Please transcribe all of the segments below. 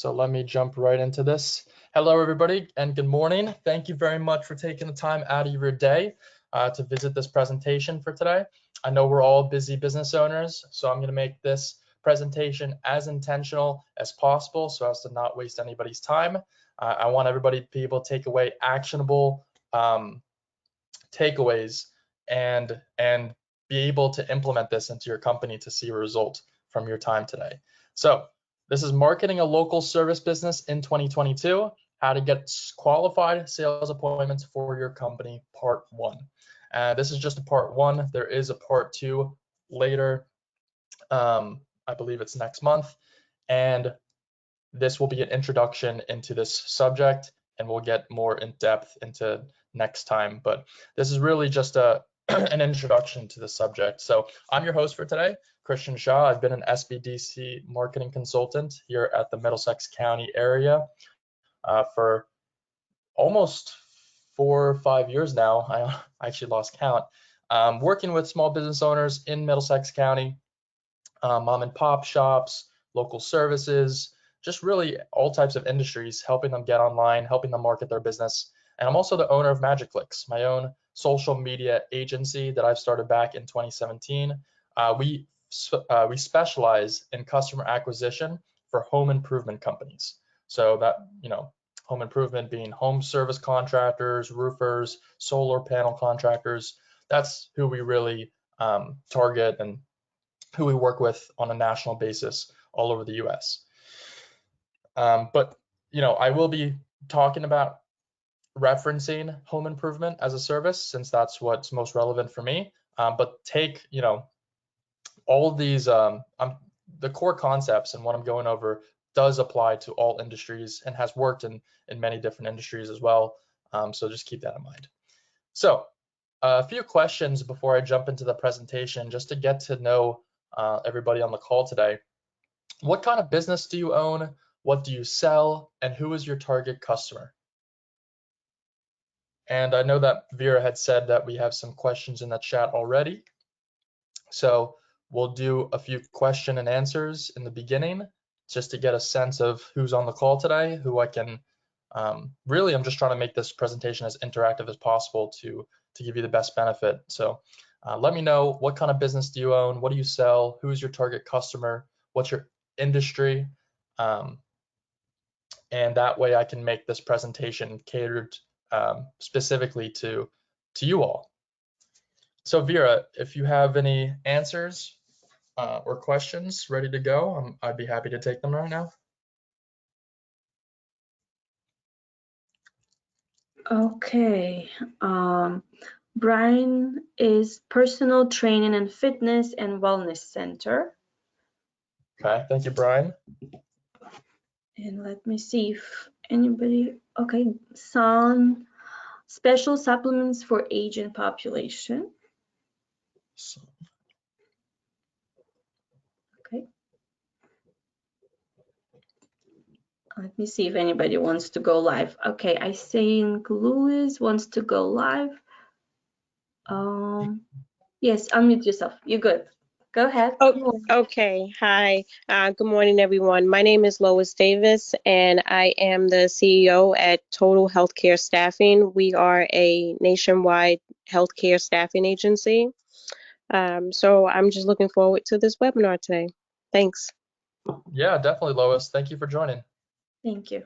So let me jump right into this. Hello, everybody, and good morning. Thank you very much for taking the time out of your day to visit this presentation for today. I know we're all busy business owners, so I'm going to make this presentation as intentional as possible so as to not waste anybody's time. I want everybody to be able to take away actionable takeaways and be able to implement this into your company to see a result from your time today. So this is marketing a local service business in 2022, how to get qualified sales appointments for your company, part 1. This is just a part 1. There is a part 2 later. I believe it's next month. And this will be an introduction into this subject, and we'll get more in depth into next time. But this is really just an introduction to the subject. So I'm your host for today, Christian Shaw. I've been an SBDC marketing consultant here at the Middlesex County area for almost 4 or 5 years now. I actually lost count. Working with small business owners in Middlesex County, mom and pop shops, local services, just really all types of industries, helping them get online, helping them market their business. And I'm also the owner of Magic Clicks, my own social media agency that I've started back in 2017. We specialize in customer acquisition for home improvement companies. So that, home improvement being home service contractors, roofers, solar panel contractors. That's who we really target and who we work with on a national basis all over the US. But I will be talking about referencing home improvement as a service, since that's what's most relevant for me. But take, all of these, the core concepts and what I'm going over does apply to all industries and has worked in many different industries as well. So just keep that in mind. So a few questions before I jump into the presentation, just to get to know everybody on the call today. What kind of business do you own? What do you sell? And who is your target customer? And I know that Vera had said that we have some questions in the chat already. So we'll do a few question and answers in the beginning, just to get a sense of who's on the call today, who I can, really, I'm just trying to make this presentation as interactive as possible to give you the best benefit. So let me know, what kind of business do you own? What do you sell? Who's your target customer? What's your industry? And that way I can make this presentation catered specifically to you all. So Vera, if you have any answers or questions ready to go, I'd be happy to take them right now. Okay. Brian is personal training and fitness and wellness center. Okay, thank you, Brian. And let me see if anybody, okay, some special supplements for aging population. Okay. Let me see if anybody wants to go live. Okay, I think Louis wants to go live. Yes, unmute yourself. You're good. Go ahead. Oh, okay. Hi. Good morning, everyone. My name is Lois Davis, and I am the CEO at Total Healthcare Staffing. We are a nationwide healthcare staffing agency. So I'm just looking forward to this webinar today. Thanks. Yeah, definitely, Lois. Thank you for joining. Thank you.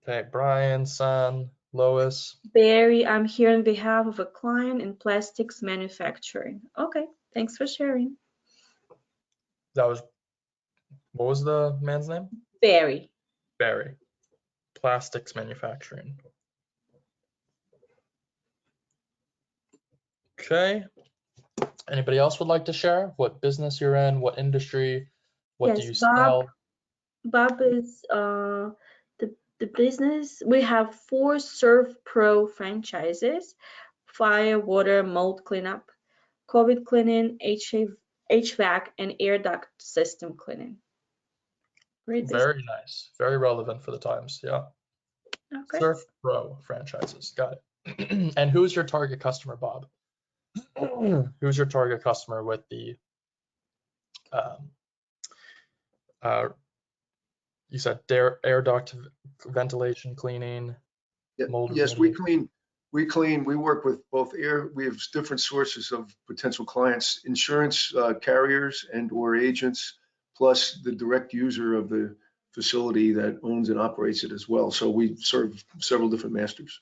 Okay, Brian, San, Lois. Barry, I'm here on behalf of a client in plastics manufacturing. Okay, thanks for sharing. What was the man's name? Barry. Barry. Plastics manufacturing. Okay. Anybody else would like to share what business you're in, what industry, what do you sell? Bob is the business. We have 4 Serve Pro franchises: fire, water, mold cleanup, COVID cleaning, HVAC, and air duct system cleaning. Very nice. Very relevant for the times. Yeah. Okay. Serve Pro franchises. Got it. And who's your target customer, Bob? Who's your target customer with the You said air duct ventilation cleaning, mold Yes, we remediation. clean. We work with both air. We have different sources of potential clients, insurance carriers and or agents, plus the direct user of the facility that owns and operates it as well. So we serve several different masters.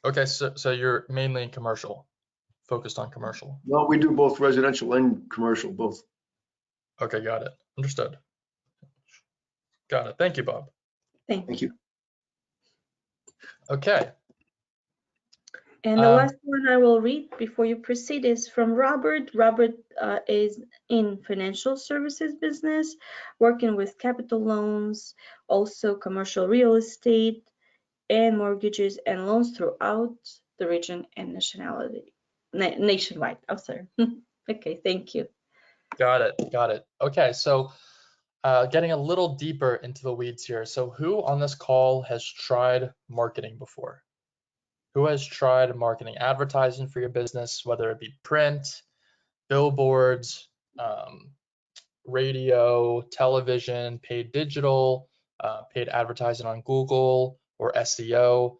Okay, so you're mainly commercial, focused on commercial. No, we do both residential and commercial, both. Okay, got it. Understood. Got it. Thank you, Bob. Thank you. Okay. And the last one I will read before you proceed is from Robert. Robert is in financial services business, working with capital loans, also commercial real estate, and mortgages and loans throughout the region and nationwide. Oh, sorry. Okay, thank you. Got it. Okay, so getting a little deeper into the weeds here. So who on this call has tried marketing before? Who has tried marketing advertising for your business, whether it be print, billboards, radio, television, paid digital, paid advertising on Google or SEO,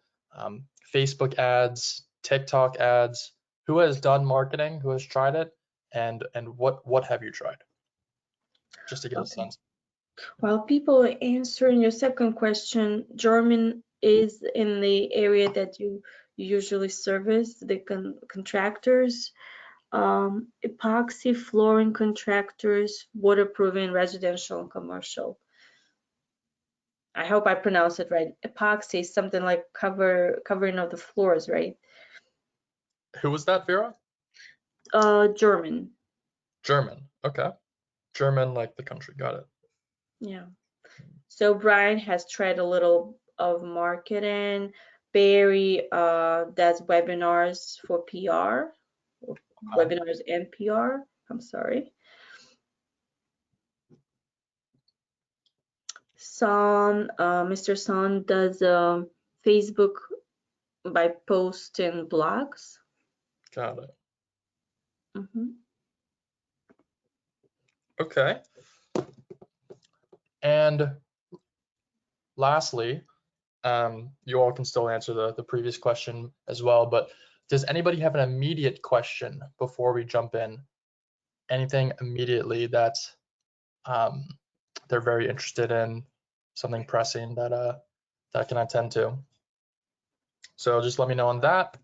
Facebook ads, TikTok ads? Who has done marketing? Who has tried it? And what have you tried? Just to get a sense. While people are answering your second question, German is in the area that you usually service, the contractors, epoxy flooring contractors, waterproofing, residential and commercial. I hope I pronounced it right. Epoxy is something like covering of the floors, right? Who was that, Vera? German. German. Okay. German, like the country. Got it. Yeah. So Brian has tried a little of marketing. Barry does webinars for PR, webinars and PR. I'm sorry. Mr. Son does Facebook by posting blogs. Got it. Mm-hmm. Okay. And lastly, you all can still answer the previous question as well, but does anybody have an immediate question before we jump in? Anything immediately that they're very interested in, something pressing that I can attend to? So just let me know on that.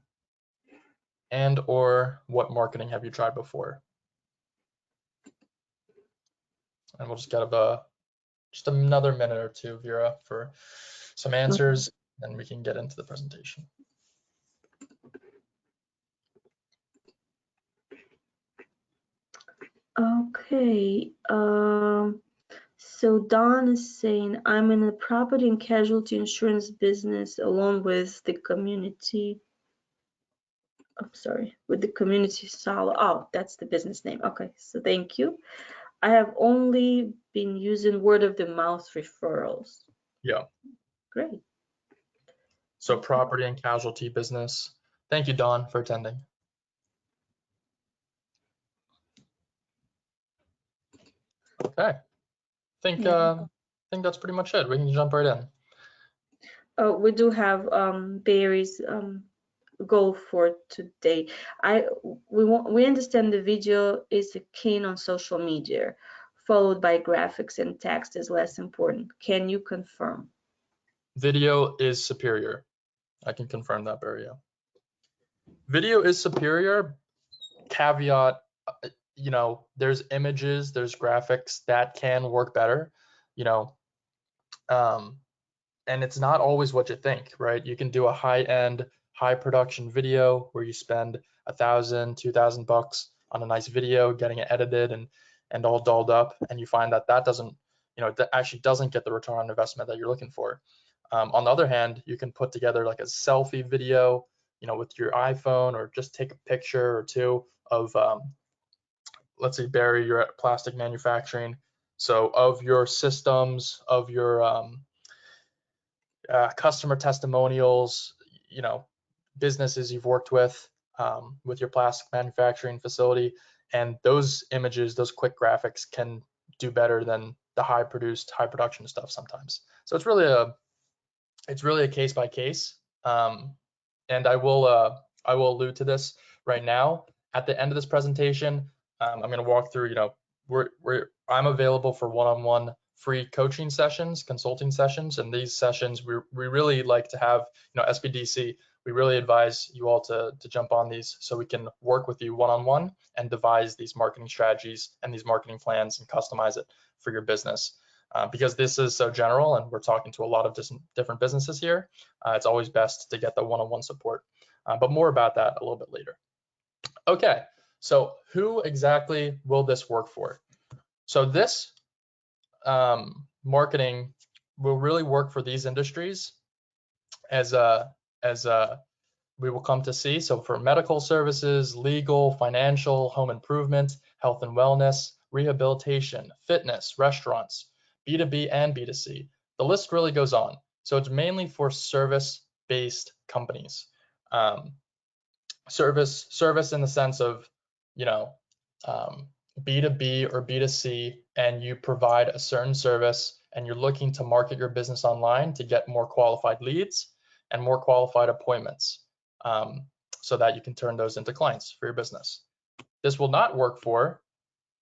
And or what marketing have you tried before? And we'll just get just another minute or two, Vera, for some answers, and we can get into the presentation. Okay. So Don is saying, I'm in the property and casualty insurance business along with the community. Oh, sorry, with the community solo. Oh, that's the business name. Okay, so thank you. I have only been using word of the mouth referrals. Yeah. Great. So property and casualty business. Thank you, Don, for attending. Okay. I think that's pretty much it. We can jump right in. Oh, we do have Barry's goal for today. We understand the video is keen on social media, followed by graphics and text is less important. Can you confirm? Video is superior. I can confirm that, Barry. Video is superior. Caveat, there's images, there's graphics that can work better, and it's not always what you think, right? You can do a high-end, high production video where you spend $1,000, $2,000 on a nice video, getting it edited and all dolled up, and you find that doesn't, that actually doesn't get the return on investment that you're looking for. On the other hand, you can put together like a selfie video, with your iPhone, or just take a picture or two of, let's say, Barry, you're at plastic manufacturing. So of your systems, of your customer testimonials, businesses you've worked with your plastic manufacturing facility, and those images, those quick graphics can do better than the high production stuff sometimes. So it's really a case by case. And I will allude to this right now. At the end of this presentation, I'm going to walk through, I'm available for one-on-one free coaching sessions, consulting sessions, and these sessions we really like to have, SBDC, we really advise you all to jump on these so we can work with you one-on-one and devise these marketing strategies and these marketing plans and customize it for your business. Because this is so general and we're talking to a lot of different businesses here, it's always best to get the one-on-one support. But more about that a little bit later. Okay, so who exactly will this work for? So this marketing will really work for these industries as we will come to see. So for medical services, legal, financial, home improvement, health and wellness, rehabilitation, fitness, restaurants, B2B and B2C. The list really goes on. So it's mainly for service-based companies. Service in the sense of, B2B or B2C, and you provide a certain service and you're looking to market your business online to get more qualified leads and more qualified appointments, so that you can turn those into clients for your business. This will not work for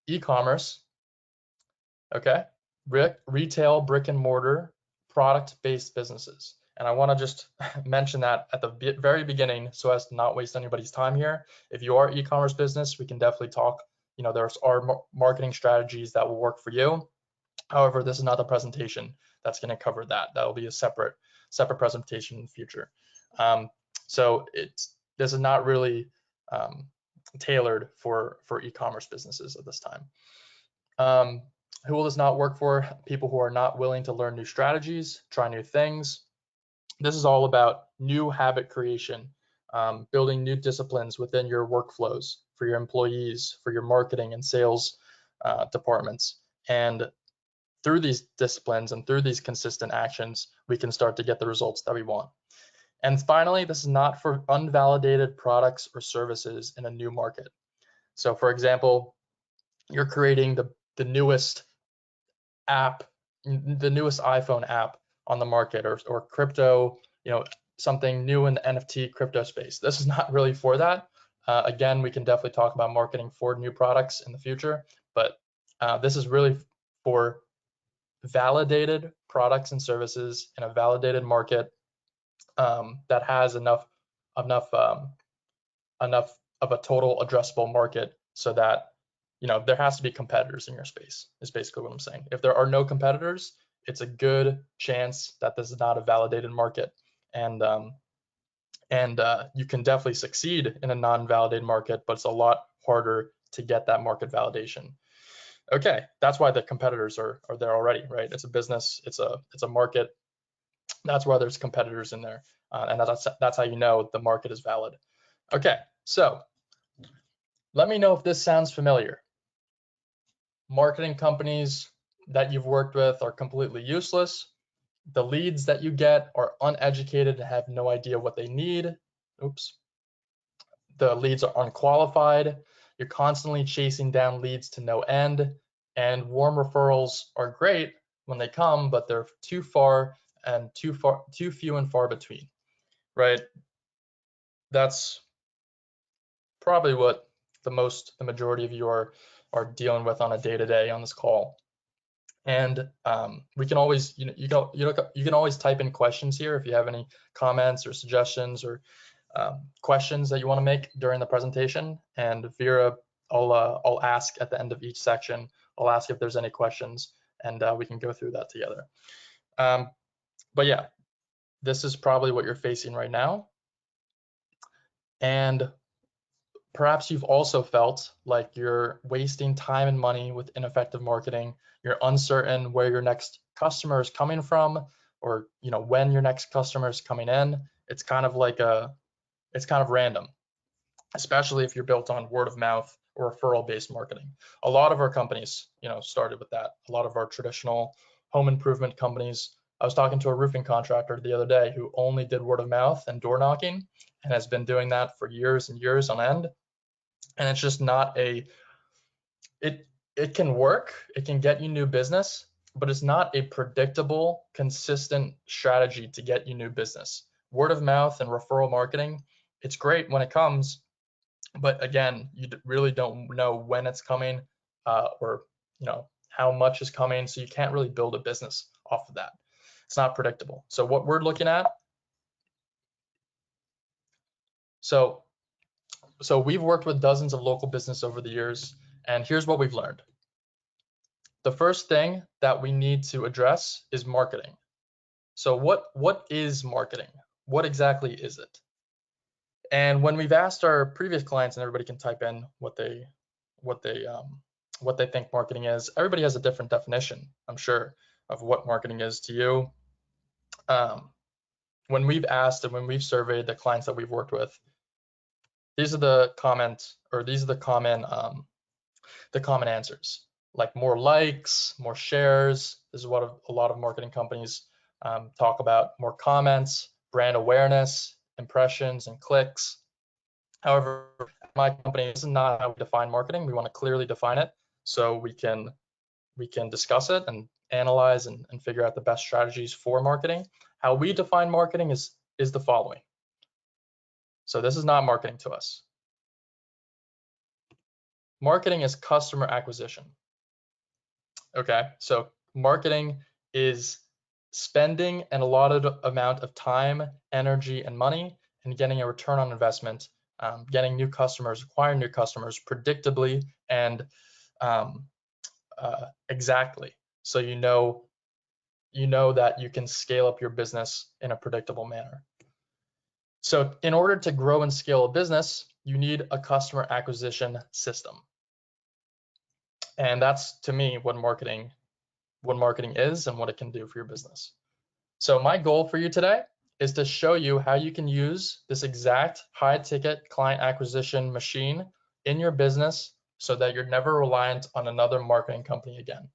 e-commerce, okay? Retail, brick and mortar, product-based businesses. And I want to just mention that at the very beginning so as to not waste anybody's time here. If you are e-commerce business, we can definitely talk. There's our marketing strategies that will work for you. However, this is not the presentation that's going to cover that. That will be a separate presentation in the future. So this is not really tailored for e-commerce businesses at this time. Who will this not work for? People who are not willing to learn new strategies, try new things. This is all about new habit creation, building new disciplines within your workflows for your employees, for your marketing and sales departments. And through these disciplines and through these consistent actions, we can start to get the results that we want. And finally, this is not for unvalidated products or services in a new market. So for example, you're creating the newest app, the newest iPhone app on the market, or crypto, something new in the NFT crypto space. This is not really for that. Again, we can definitely talk about marketing for new products in the future, but this is really for validated products and services in a validated market that has enough of a total addressable market so that there has to be competitors in your space, is basically what I'm saying. If there are no competitors, it's a good chance that this is not a validated market, and you can definitely succeed in a non-validated market, but it's a lot harder to get that market validation. Okay, that's why the competitors are there already, right? It's a business, it's a market. That's why there's competitors in there, and that's how you know the market is valid. Okay, so let me know if this sounds familiar. Marketing companies that you've worked with are completely useless. The leads that you get are uneducated and have no idea what they need. Oops. The leads are unqualified. You're constantly chasing down leads to no end. And warm referrals are great when they come, but they're too few and far between, right? That's probably what the majority of you are dealing with on a day-to-day on this call. And we can always, you can always type in questions here if you have any comments or suggestions or questions that you want to make during the presentation. And Vera, I'll ask at the end of each section. I'll ask if there's any questions, and we can go through that together. But yeah, this is probably what you're facing right now. And perhaps you've also felt like you're wasting time and money with ineffective marketing. You're uncertain where your next customer is coming from, or when your next customer is coming in. It's kind of random, especially if you're built on word of mouth or referral-based marketing. A lot of our companies, started with that. A lot of our traditional home improvement companies. I was talking to a roofing contractor the other day who only did word of mouth and door knocking, and has been doing that for years and years on end. And it's just not it can work, it can get you new business, but it's not a predictable, consistent strategy to get you new business. Word of mouth and referral marketing, it's great when it comes, but again, you really don't know when it's coming, or how much is coming, so you can't really build a business off of that. It's not predictable. So what we're looking at, so we've worked with dozens of local business over the years, and here's what we've learned. The first thing that we need to address is marketing. So what is marketing? What exactly is it? And when we've asked our previous clients, and everybody can type in what they think marketing is, everybody has a different definition, I'm sure, of what marketing is to you. When we've asked and when we've surveyed the clients that we've worked with, these are the common answers, like more likes, more shares. This is what a lot of marketing companies talk about. More comments, brand awareness, impressions, and clicks. However, at my company, this is not how we define marketing. We want to clearly define it so we can discuss it and analyze and figure out the best strategies for marketing. How we define marketing is the following. So this is not marketing to us. Marketing is customer acquisition. Okay, so marketing is spending an allotted amount of time, energy, and money and getting a return on investment, getting new customers, acquiring new customers predictably and exactly. So you know that you can scale up your business in a predictable manner. So in order to grow and scale a business, you need a customer acquisition system. And that's, to me, what marketing is and what it can do for your business. So my goal for you today is to show you how you can use this exact high ticket client acquisition machine in your business so that you're never reliant on another marketing company again.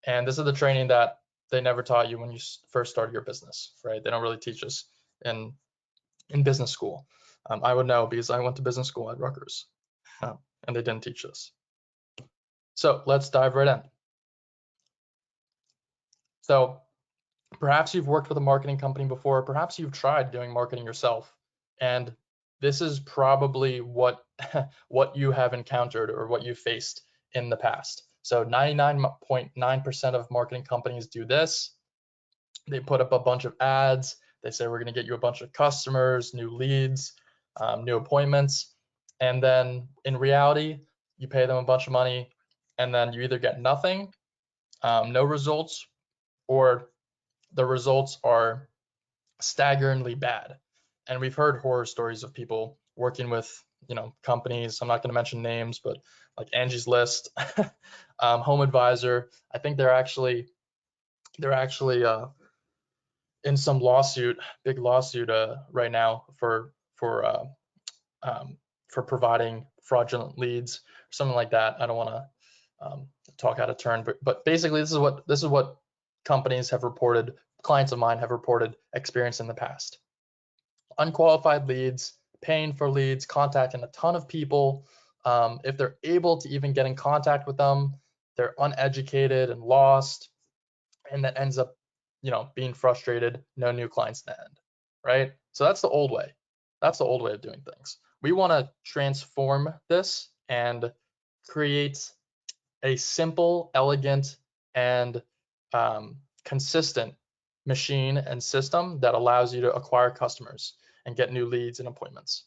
And this is the training that they never taught you when you first started your business, right? They don't really teach us in business school. I would know because I went to business school at Rutgers, and they didn't teach this. So let's dive right in. So perhaps you've worked with a marketing company before, perhaps you've tried doing marketing yourself, and this is probably what you have encountered or what you faced in the past. So 99.9% of marketing companies do this. They put up a bunch of ads. They say, we're going to get you a bunch of customers, new leads, new appointments. And then in reality, you pay them a bunch of money and then you either get nothing, no results, or the results are staggeringly bad. And we've heard horror stories of people working with, companies. I'm not going to mention names, but like Angie's List, Home Advisor. I think they're actually in some big lawsuit right now for providing fraudulent leads or something like that. I don't want to talk out of turn, but basically this is what companies have reported, clients of mine have reported experience in the past. Unqualified leads, paying for leads, contacting a ton of people. If they're able to even get in contact with them, they're uneducated and lost, and that ends up being frustrated, no new clients in the end, right? So that's the old way. That's the old way of doing things. We want to transform this and create a simple, elegant, and consistent machine and system that allows you to acquire customers and get new leads and appointments.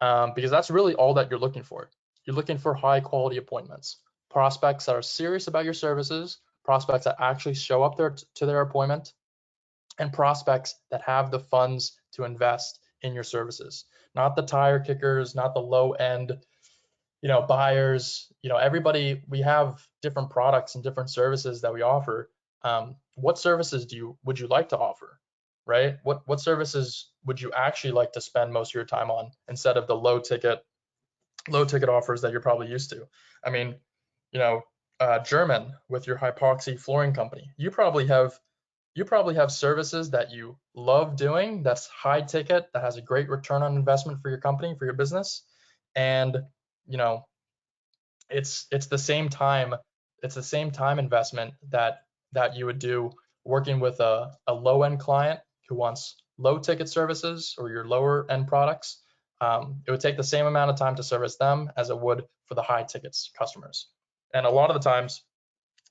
Because that's really all that you're looking for. You're looking for high quality appointments, prospects that are serious about your services, prospects that actually show up to their appointment, and prospects that have the funds to invest in your services. Not the tire kickers, not the low end, buyers. Everybody, we have different products and different services that we offer. What services would you like to offer, right? What services would you actually like to spend most of your time on instead of the low ticket offers that you're probably used to? I mean, German with your hypoxy flooring company, you probably have services that you love doing, that's high ticket, that has a great return on investment for your company, for your business, and it's the same time it's the same time investment that you would do working with a low-end client who wants low ticket services or your lower end products. It would take the same amount of time to service them as it would for the high tickets customers. And a lot of the times,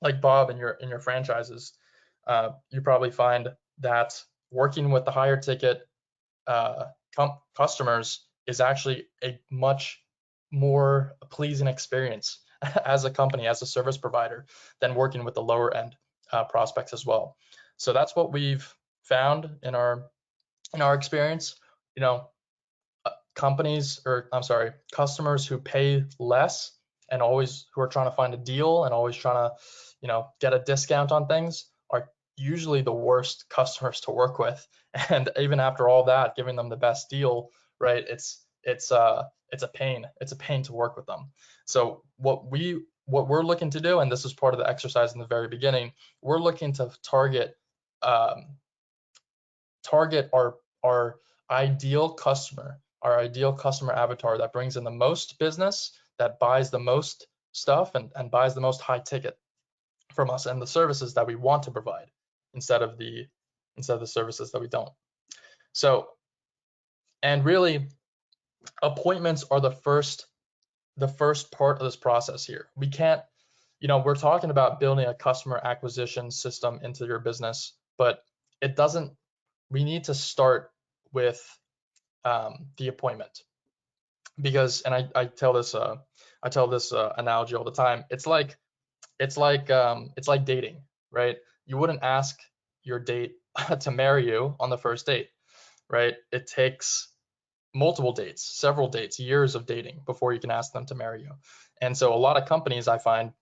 like Bob, in your franchises, you probably find that working with the higher ticket customers is actually a much more pleasing experience as a company, as a service provider, than working with the lower end prospects as well. So that's what we've found in our experience. You know, customers who pay less and always who are trying to find a deal and always trying to, get a discount on things are usually the worst customers to work with. And even after all that, giving them the best deal, right? It's a pain. It's a pain to work with them. So what we're looking to do, and this is part of the exercise in the very beginning, we're looking to target our ideal customer, our ideal customer avatar that brings in the most business, that buys the most stuff and buys the most high ticket from us, and the services that we want to provide instead of the services that we don't. So, and really, appointments are the first part of this process here. We can't, we're talking about building a customer acquisition system into your business, but it doesn't, we need to start with the appointment, because, and I tell this analogy all the time. It's like dating, right? You wouldn't ask your date to marry you on the first date, right? It takes multiple dates, several dates, years of dating before you can ask them to marry you. And so a lot of companies, I find,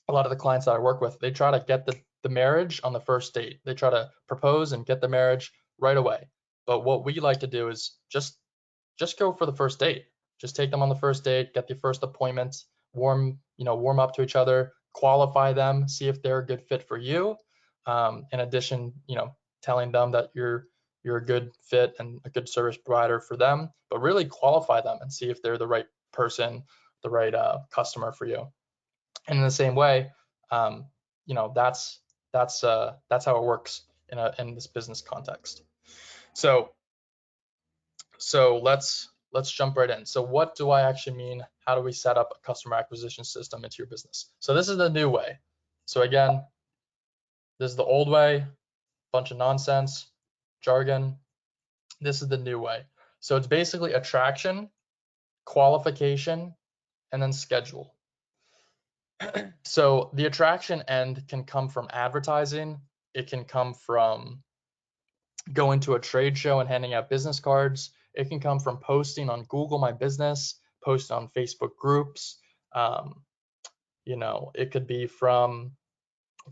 a lot of the clients that I work with, they try to get the marriage on the first date. They try to propose and get the marriage right away. But what we like to do is just go for the first date. Just take them on the first date, get the first appointment, warm up to each other, qualify them, see if they're a good fit for you. In addition, telling them that you're a good fit and a good service provider for them, but really qualify them and see if they're the right person, the right customer for you. And in the same way, that's how it works in this business context. So let's jump right in. So what do I actually mean? How do we set up a customer acquisition system into your business? So this is the new way. So again, this is the old way, bunch of nonsense, jargon. This is the new way. So it's basically attraction, qualification, and then schedule. So the attraction end can come from advertising. It can come from going to a trade show and handing out business cards. It can come from posting on Google My Business, post on Facebook groups. It could be from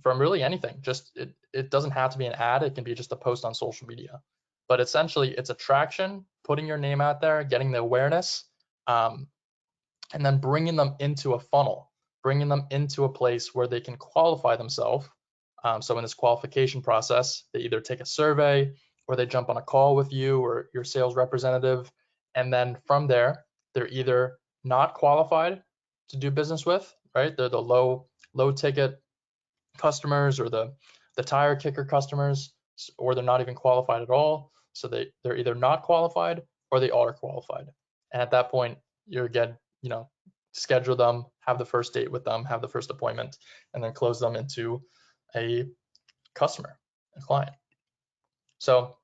really anything. Just it doesn't have to be an ad. It can be just a post on social media. But essentially, it's attraction, putting your name out there, getting the awareness, and then bringing them into a funnel, bringing them into a place where they can qualify themselves. So in this qualification process, they either take a survey or they jump on a call with you or your sales representative. And then from there, they're either not qualified to do business with, right? They're the low ticket customers or the tire kicker customers, or they're not even qualified at all. So they're either not qualified or they are qualified. And at that point, you're again, schedule them, have the first date with them, have the first appointment, and then close them into a customer, a client. So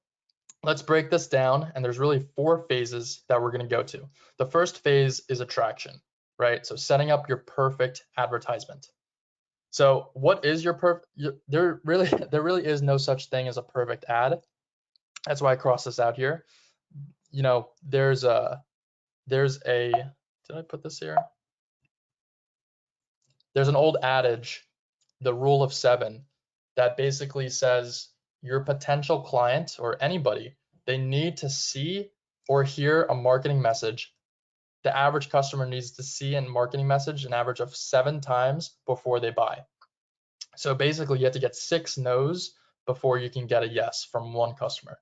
let's break this down. And there's really 4 phases that we're going to go to. The first phase is attraction, right? So setting up your perfect advertisement. So what is your perfect? There really is no such thing as a perfect ad. That's why I crossed this out here. There's a, did I put this here? There's an old adage, the rule of 7, that basically says your potential client or anybody, they need to see or hear a marketing message. The average customer needs to see a marketing message an average of 7 times before they buy. So basically, you have to get 6 no's before you can get a yes from one customer.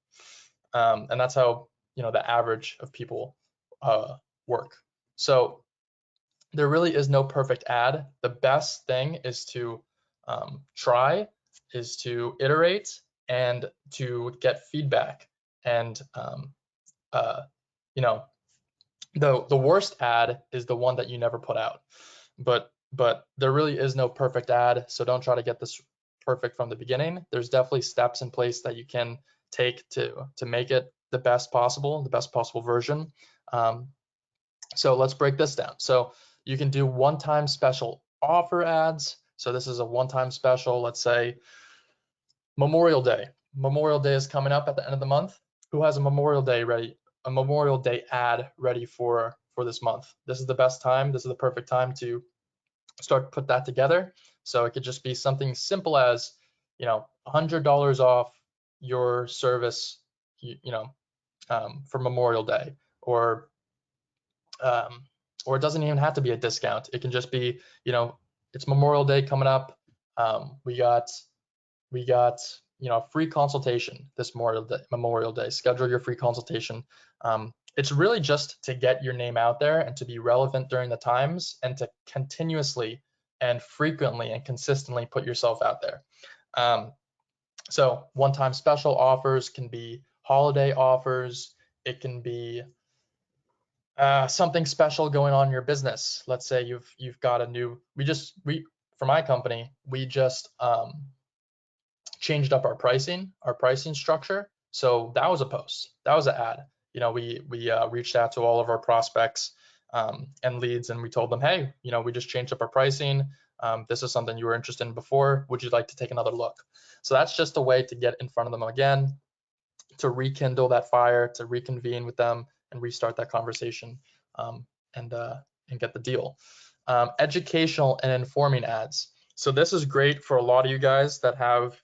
And that's how, the average of people work. So there really is no perfect ad. The best thing is to try, is to iterate, and to get feedback. And you know, the worst ad is the one that you never put out. But there really is no perfect ad, so don't try to get this perfect from the beginning. There's definitely steps in place that you can take to make it the best possible version. So let's break this down. So you can do one-time special offer ads. So this is a one-time special. Let's say Memorial Day. Memorial Day is coming up at the end of the month. Who has a Memorial Day ready? A Memorial Day ad ready for this month? This is the best time. This is the perfect time to start to put that together. So it could just be something simple as, $100 off your service, for Memorial Day, or it doesn't even have to be a discount. It can just be, it's Memorial Day coming up. We got free consultation this Memorial Day. Schedule your free consultation. It's really just to get your name out there and to be relevant during the times, and to continuously and frequently and consistently put yourself out there. So one-time special offers can be holiday offers. It can be something special going on in your business. Let's say you've got a new. For my company, we just changed up our pricing structure. So that was a post. That was an ad. We reached out to all of our prospects and leads, and we told them, hey, we just changed up our pricing. This is something you were interested in before. Would you like to take another look? So that's just a way to get in front of them again, to rekindle that fire, to reconvene with them and restart that conversation, and get the deal. Educational and informing ads. So this is great for a lot of you guys that have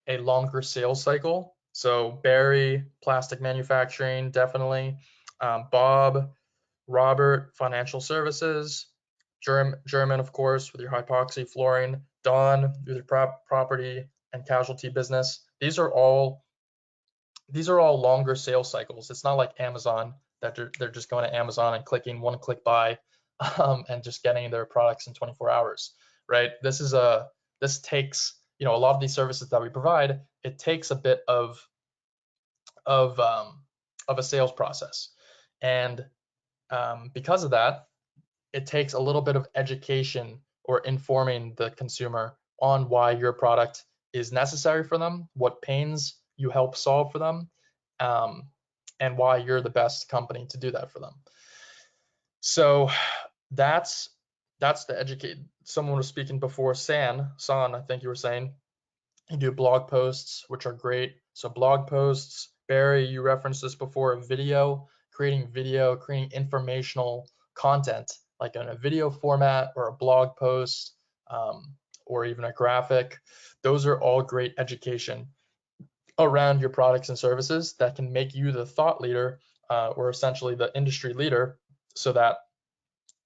a longer sales cycle. So Barry, plastic manufacturing, definitely. Bob, Robert, financial services. German, of course, with your hypoxy flooring. Don, with your property and casualty business. These are all longer sales cycles. It's not like Amazon, that they're just going to Amazon and clicking one-click buy and just getting their products in 24 hours, right? This takes, a lot of these services that we provide, it takes a bit of a sales process. And because of that, it takes a little bit of education or informing the consumer on why your product is necessary for them, what pains you help solve for them, and why you're the best company to do that for them. So that's the educate. Someone was speaking before, San, I think you were saying, you do blog posts, which are great. So blog posts, Barry, you referenced this before, creating informational content, like in a video format or a blog post, or even a graphic. Those are all great education around your products and services that can make you the thought leader, or essentially the industry leader, so that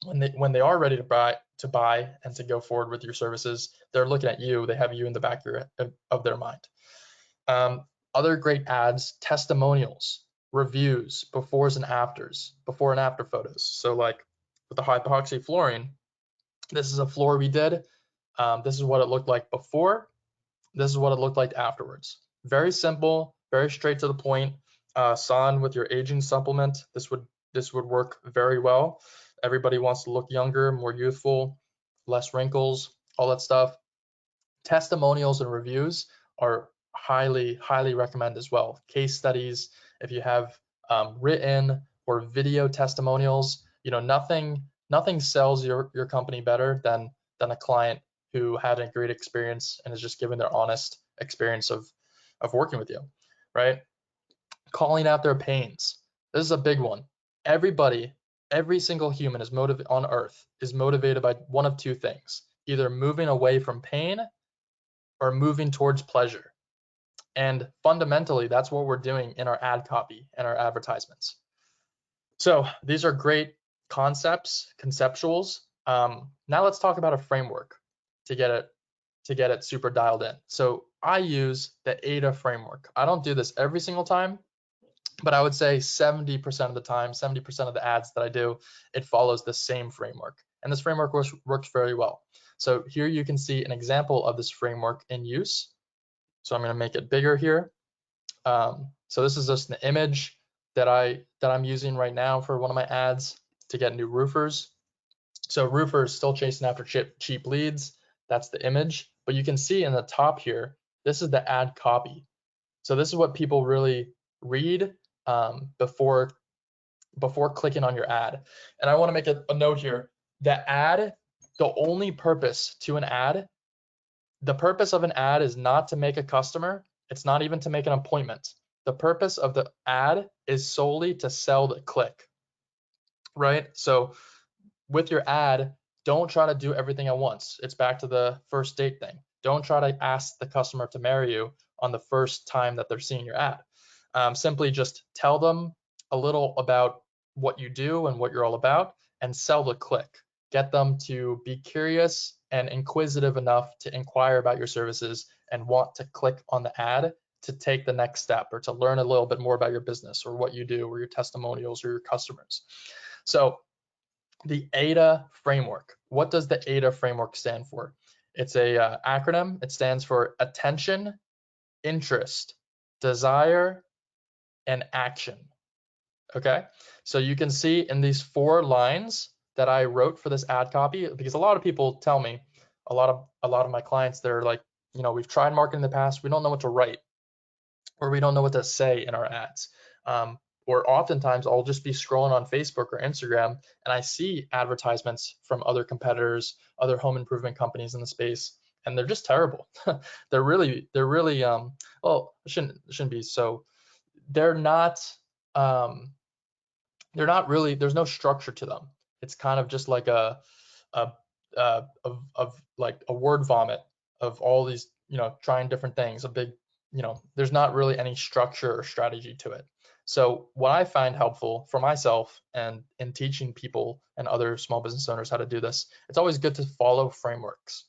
when they are ready to buy and to go forward with your services, they're looking at you. They have you in the back of their mind. Other great ads: testimonials, reviews, before and after photos. So like with the hypoxy flooring, this is a floor we did. This is what it looked like before. This is what it looked like afterwards. Very simple, very straight to the point. San, with your aging supplement, this would work very well. Everybody wants to look younger, more youthful, less wrinkles, all that stuff. Testimonials and reviews are highly recommend as well. Case studies, if you have written or video testimonials, nothing sells your company better than a client who had a great experience and is just giving their honest experience of working with you, right? Calling out their pains. This is a big one. Every single human on earth is motivated by one of two things: either moving away from pain or moving towards pleasure. And fundamentally, that's what we're doing in our ad copy and our advertisements. So these are great conceptuals. Now let's talk about a framework to get it super dialed in. So I use the AIDA framework. I don't do this every single time, But I would say 70% of the time, 70% of the ads that I do, it follows the same framework. And this framework works very well. So here you can see an example of this framework in use. So I'm going to make it bigger here. So this is just an image that I'm using right now for one of my ads to get new roofers. So roofers still chasing after cheap leads. That's the image. But you can see in the top here, this is the ad copy. So this is what people really read before clicking on your ad. And I want to make a note here. The only purpose to an ad, the purpose of an ad is not to make a customer. It's not even to make an appointment. The purpose of the ad is solely to sell the click, right? So with your ad, don't try to do everything at once. It's back to the first date thing. Don't try to ask the customer to marry you on the first time that they're seeing your ad. Simply just tell them a little about what you do and what you're all about and sell the click. Get them to be curious and inquisitive enough to inquire about your services and want to click on the ad to take the next step or to learn a little bit more about your business or what you do or your testimonials or your customers. So the AIDA framework. What does the AIDA framework stand for? It's a acronym. It stands for attention, interest, desire, and action. Okay, so you can see in these 4 lines that I wrote for this ad copy, because a lot of people tell me, a lot of my clients, they're like, we've tried marketing in the past, we don't know what to write, or we don't know what to say in our ads. Or oftentimes I'll just be scrolling on Facebook or Instagram and I see advertisements from other competitors, other home improvement companies in the space, and they're just terrible. they're really well, it shouldn't be so. They're not really, there's no structure to them. It's kind of just like like a word vomit of all these, trying different things, a big, there's not really any structure or strategy to it. So what I find helpful for myself and in teaching people and other small business owners how to do this, it's always good to follow frameworks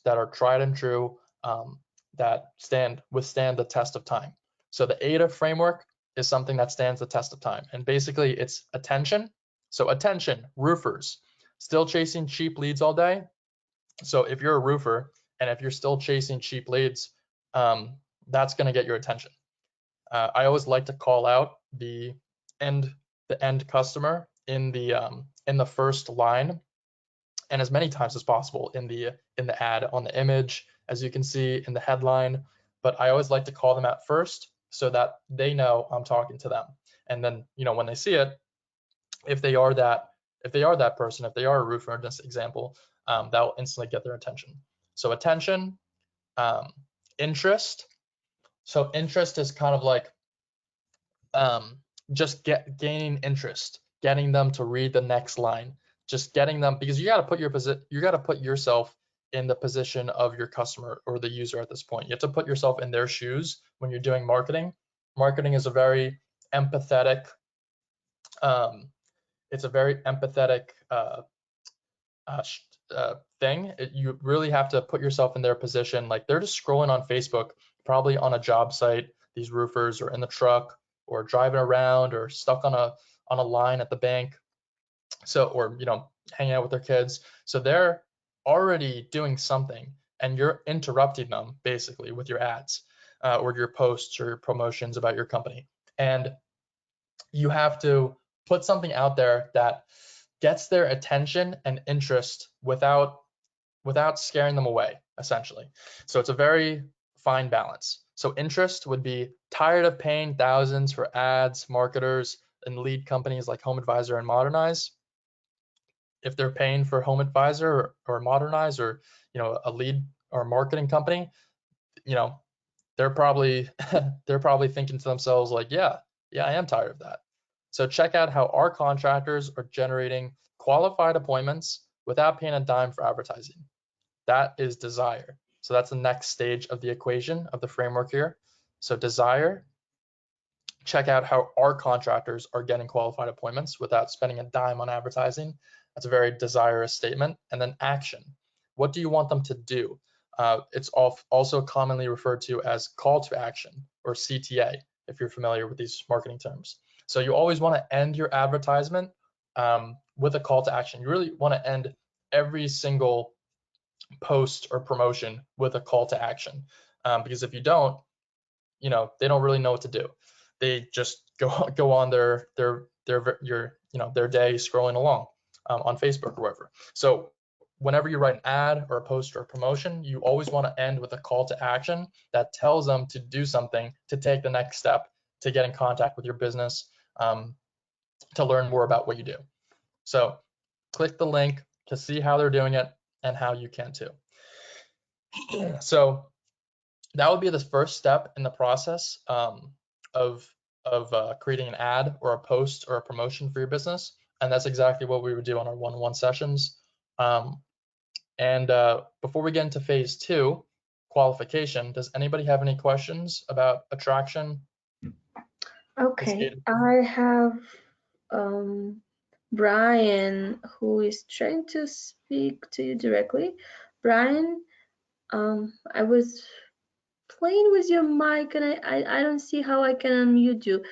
that are tried and true, that withstand the test of time. So the AIDA framework is something that stands the test of time. And basically it's attention. So attention, roofers, still chasing cheap leads all day. So if you're a roofer and if you're still chasing cheap leads, that's going to get your attention. I always like to call out the end customer in the first line, and as many times as possible in the ad, on the image, as you can see in the headline. But I always like to call them out first so that they know I'm talking to them. And then, when they see it, if they are that person, if they are a roofer in this example, that will instantly get their attention. So attention, interest. So interest is kind of like just gaining interest, getting them to read the next line, just getting them, because you got to put yourself in the position of your customer or the user at this point. You have to put yourself in their shoes when you're doing marketing. Marketing is a very empathetic, thing. You really have to put yourself in their position. Like they're just scrolling on Facebook, probably on a job site. These roofers are in the truck or driving around or stuck on a line at the bank. So, or hanging out with their kids. So they're already doing something, and you're interrupting them basically with your ads or your posts or your promotions about your company. And you have to put something out there that gets their attention and interest without scaring them away, essentially. So it's a very fine balance. So interest would be tired of paying thousands for ads, marketers, and lead companies like Home Advisor and Modernize. If they're paying for Home Advisor or Modernize or a lead or marketing company, they're probably thinking to themselves like, yeah, I am tired of that. So check out how our contractors are generating qualified appointments without paying a dime for advertising. That is desire. So that's the next stage of the equation of the framework here. So desire, check out how our contractors are getting qualified appointments without spending a dime on advertising. That's a very desirous statement. And then action. What do you want them to do? It's also commonly referred to as call to action, or CTA. if you're familiar with these marketing terms. So you always want to end your advertisement with a call to action. You really want to end every single post or promotion with a call to action, because if you don't, they don't really know what to do. They just go on their day scrolling along on Facebook or wherever. So whenever you write an ad or a post or a promotion, you always want to end with a call to action that tells them to do something, to take the next step, to get in contact with your business, to learn more about what you do. So click the link to see how they're doing it and how you can too. So that would be the first step in the process of creating an ad or a post or a promotion for your business. And that's exactly what we would do on our one-on-one sessions. And before we get into phase 2, qualification, does anybody have any questions about attraction? Okay, I have Brian, who is trying to speak to you directly. Brian, I was playing with your mic and I don't see how I can unmute you.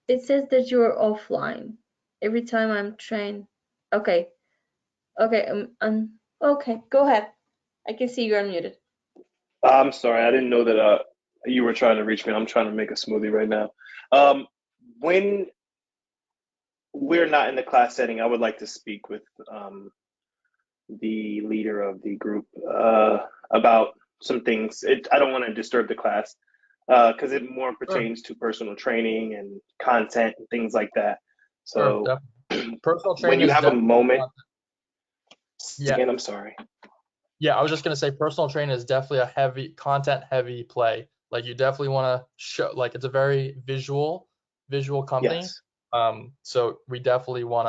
It says that you're offline every time I'm trying. Okay, okay, okay, go ahead. I can see you're unmuted. I'm sorry, I didn't know that you were trying to reach me. I'm trying to make a smoothie right now. When we're not in the class setting, I would like to speak with the leader of the group about some things. I don't want to disturb the class because it more pertains to personal training and content and things like that. So personal training, when you have a moment, yeah, I'm sorry. Yeah, I was just gonna say personal training is definitely a heavy content heavy play. Like you definitely want to show, like it's a very visual company. Yes. So we definitely want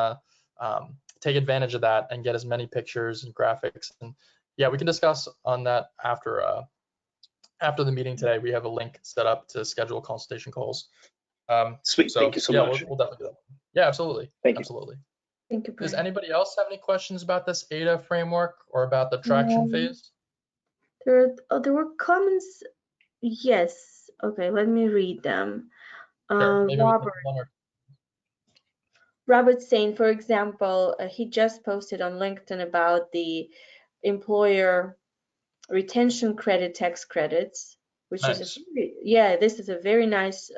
to take advantage of that and get as many pictures and graphics. And yeah, we can discuss on that after the meeting today. We have a link set up to schedule consultation calls. Sweet. So thank you so yeah, much. we'll definitely do that. Yeah, absolutely. Thank you. Absolutely. Thank you, Brian. Does anybody else have any questions about this ADA framework or about the traction phase? There were comments. Yes. Okay, let me read them. Sure, Robert's saying, for example, he just posted on LinkedIn about the employer retention credit tax credits, which nice. is this is a very nice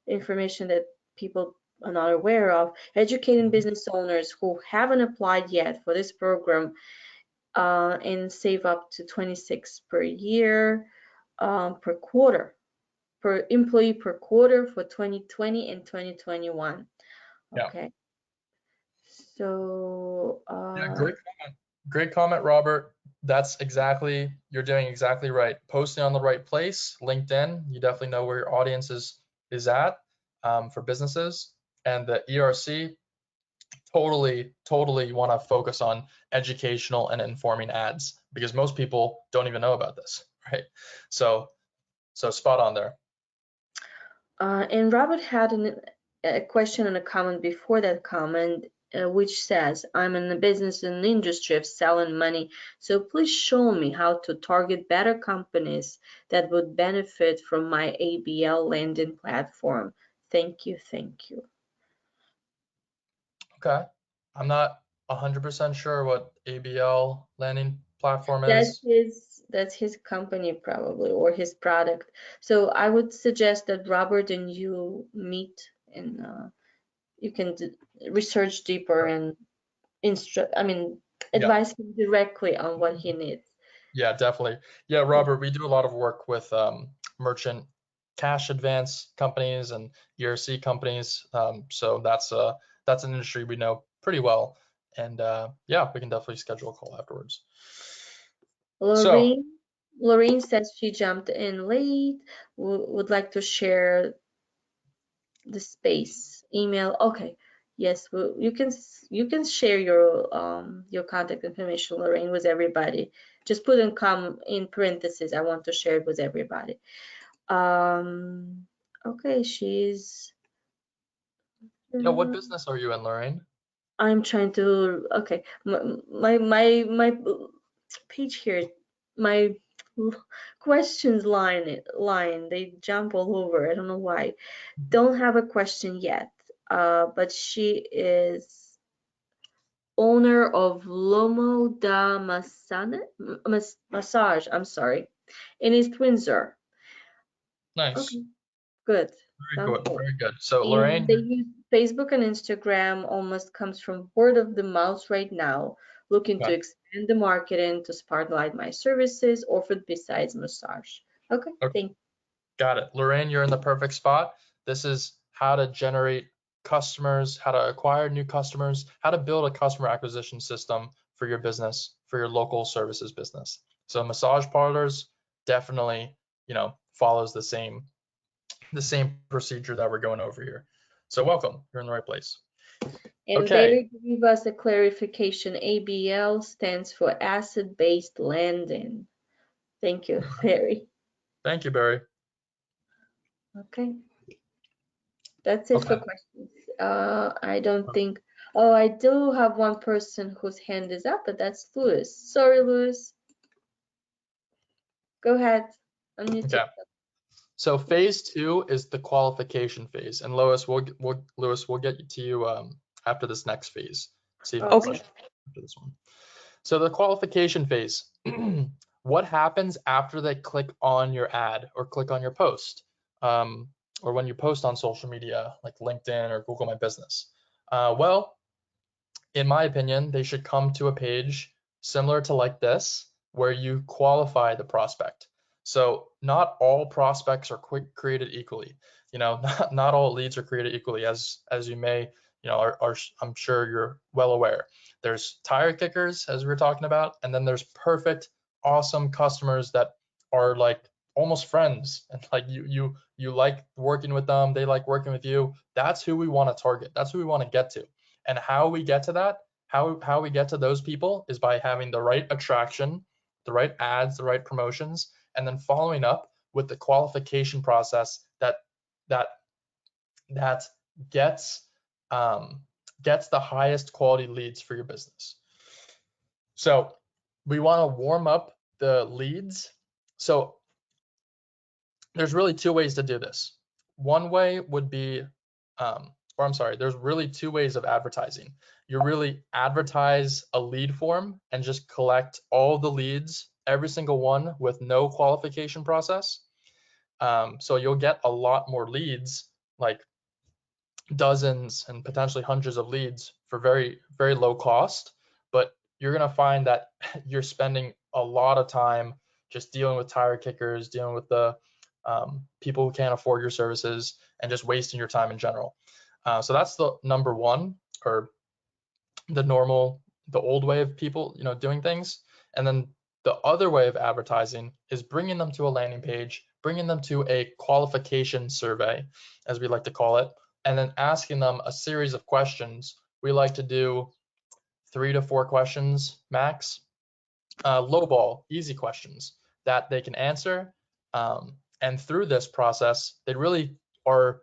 information that people are not aware of. Educating business owners who haven't applied yet for this program and save up to 26 per year per quarter, per employee per quarter for 2020 and 2021. Okay. So yeah, great comment, Robert. That's exactly, you're doing exactly right. Posting on the right place, LinkedIn, you definitely know where your audience is at for businesses. And the ERC, totally want to focus on educational and informing ads because most people don't even know about this, right? So spot on there. And Robert had a question and a comment before that comment, which says, I'm in the business and industry of selling money, so please show me how to target better companies that would benefit from my ABL landing platform. Thank you. Okay. I'm not 100% sure what ABL landing platform is. That's his company probably, or his product. So I would suggest that Robert and you meet and you can research deeper and advise him directly on what he needs. Yeah, definitely. Yeah, Robert, we do a lot of work with merchant cash advance companies and ERC companies. So that's an industry we know pretty well. And yeah, we can definitely schedule a call afterwards. Lorraine says she jumped in late, would like to share the space email. Okay, yes, well, you can share your contact information, Lorraine, with everybody. Just put in parentheses, I want to share it with everybody. Okay, she's yeah, what business are you in, Lorraine? I'm trying to, okay, my page here, my questions line. They jump all over. I don't know why. Don't have a question yet. But she is owner of Lomo da Massage. I'm sorry, in East Windsor. Nice. Okay, good. Very Sounds good. good. Very good. So And Lorraine, they use Facebook and Instagram almost comes from word of the mouth right now, looking to okay, expand the marketing to spotlight my services offered besides massage. Okay, okay, thank got it. Lorraine, you're in the perfect spot. This is how to generate customers, how to acquire new customers, how to build a customer acquisition system for your business, for your local services business. So massage parlors definitely, follows the same procedure that we're going over here. So welcome, you're in the right place. And Okay, Barry gave us a clarification. ABL stands for asset-based lending. Thank you, Barry. thank you, Barry. Okay, that's it for Okay, questions. I don't think. Oh, I do have one person whose hand is up, but that's Louis. Sorry, Louis. Go ahead. Unmute okay. So phase 2 is the qualification phase, and Lois, we'll get to you after this next phase. See if you have Okay. questions after this one. So the qualification phase, what happens after they click on your ad or click on your post, or when you post on social media like LinkedIn or Google My Business? Well, in my opinion, they should come to a page similar to like this, where you qualify the prospect. So not all prospects are created equally. Not all leads are created equally, as you may, I'm sure you're well aware. There's tire kickers, as we were talking about, and then there's perfect, awesome customers that are like almost friends, and like you like working with them, they like working with you. That's who we want to target. That's who we want to get to. And how we get to that, how we get to those people is by having the right attraction, the right ads, the right promotions, and then following up with the qualification process that that that gets gets the highest quality leads for your business. So we want to warm up the leads. So there's really two ways to do this. One way would be, or I'm sorry, there's really two ways of advertising. You really advertise a lead form and just collect all the leads, every single one with no qualification process. So you'll get a lot more leads, like dozens and potentially hundreds of leads for very, very low cost. But you're going to find that you're spending a lot of time just dealing with tire kickers, dealing with the people who can't afford your services, and just wasting your time in general. So that's the number one, or the old way of people, doing things. And then the other way of advertising is bringing them to a landing page, bringing them to a qualification survey, as we like to call it, and then asking them a series of questions. We like to do 3 to 4 questions max, lowball, easy questions that they can answer. And through this process, they really are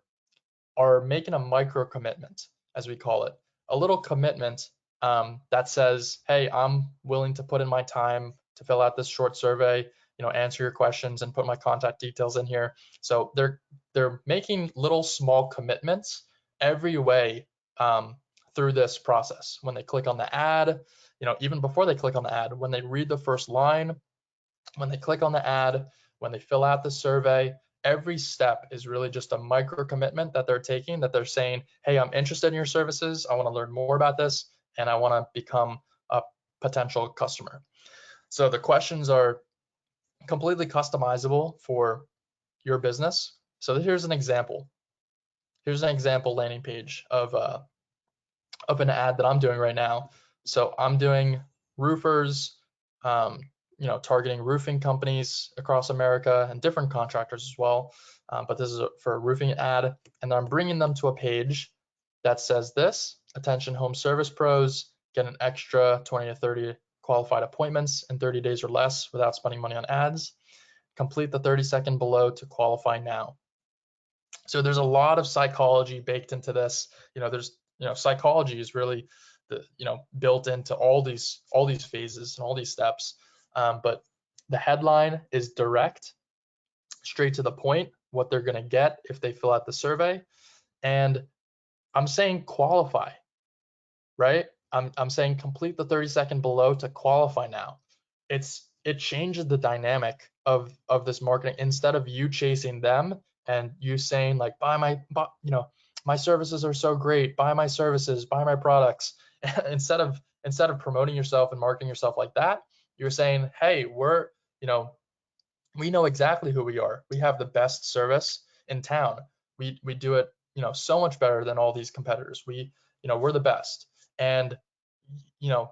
making a micro commitment, as we call it, a little commitment that says, hey, I'm willing to put in my time to fill out this short survey, answer your questions and put my contact details in here. So they're making little small commitments every way through this process. When they click on the ad, even before they click on the ad, when they read the first line, when they click on the ad, when they fill out the survey, every step is really just a micro commitment that they're taking, that they're saying, hey, I'm interested in your services, I want to learn more about this, and I want to become a potential customer. So the questions are completely customizable for your business. So here's an example. Here's an example landing page of an ad that I'm doing right now. So I'm doing roofers, targeting roofing companies across America and different contractors as well. But this is for a roofing ad, and I'm bringing them to a page that says this: attention home service pros, get an extra 20 to 30 qualified appointments in 30 days or less without spending money on ads. Complete the 30-second below to qualify now. So there's a lot of psychology baked into this. Psychology is really built into all these phases and all these steps. But The headline is direct, straight to the point, what they're going to get if they fill out the survey. And I'm saying qualify, right? I'm saying complete the 30-second below to qualify now. It changes the dynamic of this marketing. Instead of you chasing them and you saying like, my services are so great, buy my services, buy my products. instead of promoting yourself and marketing yourself like that, you're saying, hey, we know exactly who we are. We have the best service in town. We do it, so much better than all these competitors. We're the best. And to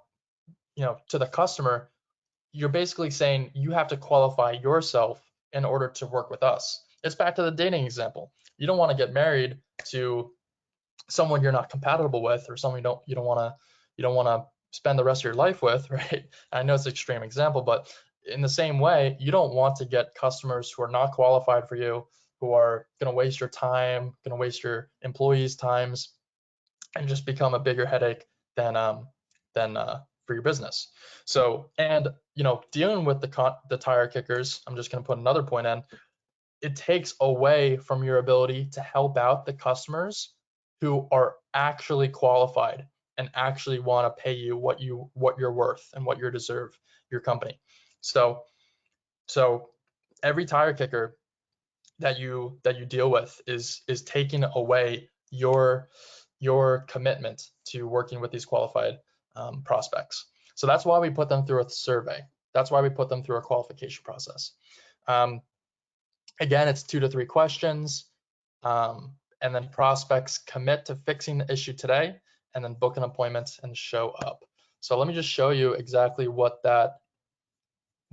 the customer, you're basically saying you have to qualify yourself in order to work with us. It's back to the dating example. You don't want to get married to someone you're not compatible with, or someone you don't want to spend the rest of your life with, right? I know it's an extreme example, but in the same way, you don't want to get customers who are not qualified for you, who are going to waste your time, going to waste your employees' times, and just become a bigger headache than for your business. So, and dealing with the tire kickers, I'm just going to put another point in. It takes away from your ability to help out the customers who are actually qualified and actually want to pay you what you're worth and what you deserve, your company. So every tire kicker that you deal with is taking away your commitment to working with these qualified prospects. So that's why we put them through a survey. That's why we put them through a qualification process. Again, it's 2 to 3 questions, and then prospects commit to fixing the issue today, and then book an appointment and show up. So let me just show you exactly what that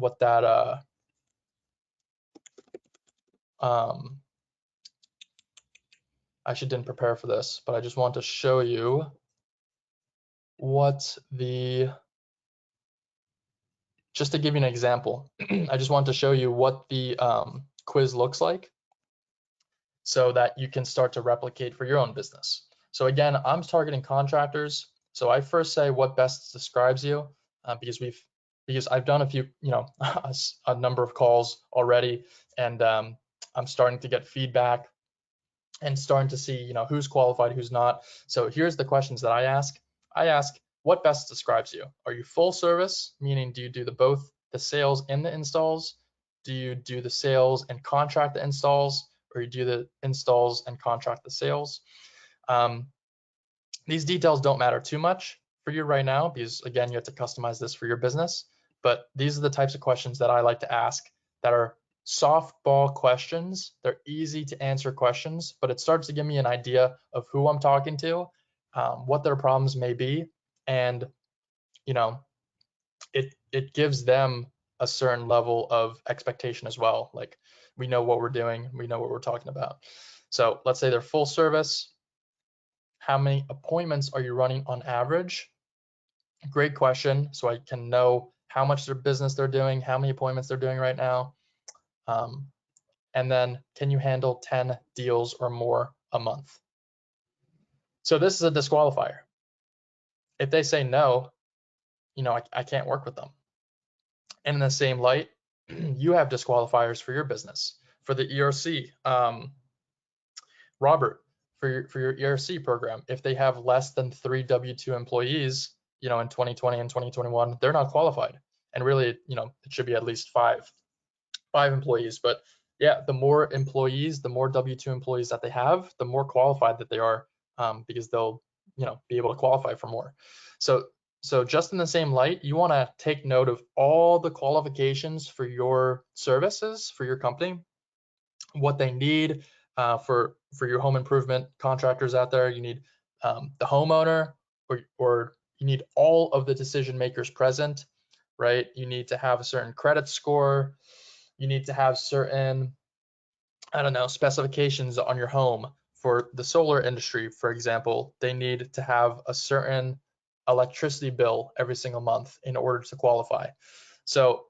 I actually didn't prepare for this, but I just want to show you just to give you an example, I just want to show you what the quiz looks like so that you can start to replicate for your own business. So again, I'm targeting contractors. So I first say what best describes you, because I've done a number of calls already, and I'm starting to get feedback and starting to see, who's qualified, who's not. So here's the questions that I ask. I ask, what best describes you? Are you full service, meaning do you do both the sales and the installs? Do you do the sales and contract the installs, or you do the installs and contract the sales? These details don't matter too much for you right now, because again, you have to customize this for your business. But these are the types of questions that I like to ask that are softball questions. They're easy to answer questions, but it starts to give me an idea of who I'm talking to, what their problems may be, and it gives them a certain level of expectation as well. Like, we know what we're doing, we know what we're talking about. So let's say they're full service. How many appointments are you running on average? Great question. So I can know how much their business they're doing, how many appointments they're doing right now. And then, can you handle 10 deals or more a month? So this is a disqualifier. If they say no, I can't work with them. And in the same light, you have disqualifiers for your business. For the ERC, Robert, for your ERC program, if they have less than 3 W-2 employees, in 2020 and 2021, they're not qualified. And really, it should be at least five employees. But yeah, the more employees, the more W-2 employees that they have, the more qualified that they are, because they'll, be able to qualify for more. So just in the same light, you want to take note of all the qualifications for your services, for your company, what they need. For your home improvement contractors out there, you need the homeowner, or you need all of the decision makers present, right? You need to have a certain credit score. You need to have certain, specifications on your home. For the solar industry, for example, they need to have a certain electricity bill every single month in order to qualify. So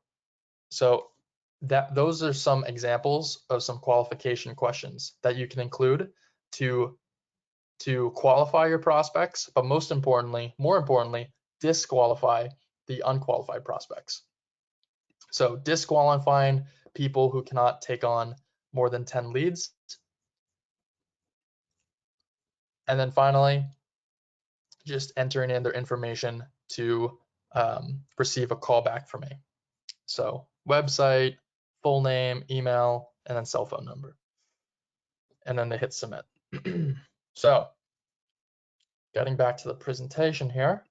those are some examples of some qualification questions that you can include to qualify your prospects, but more importantly, disqualify the unqualified prospects. So disqualifying people who cannot take on more than 10 leads. And then finally, just entering in their information to receive a call back from me. So website, full name, email, and then cell phone number. And then they hit submit. So getting back to the presentation here.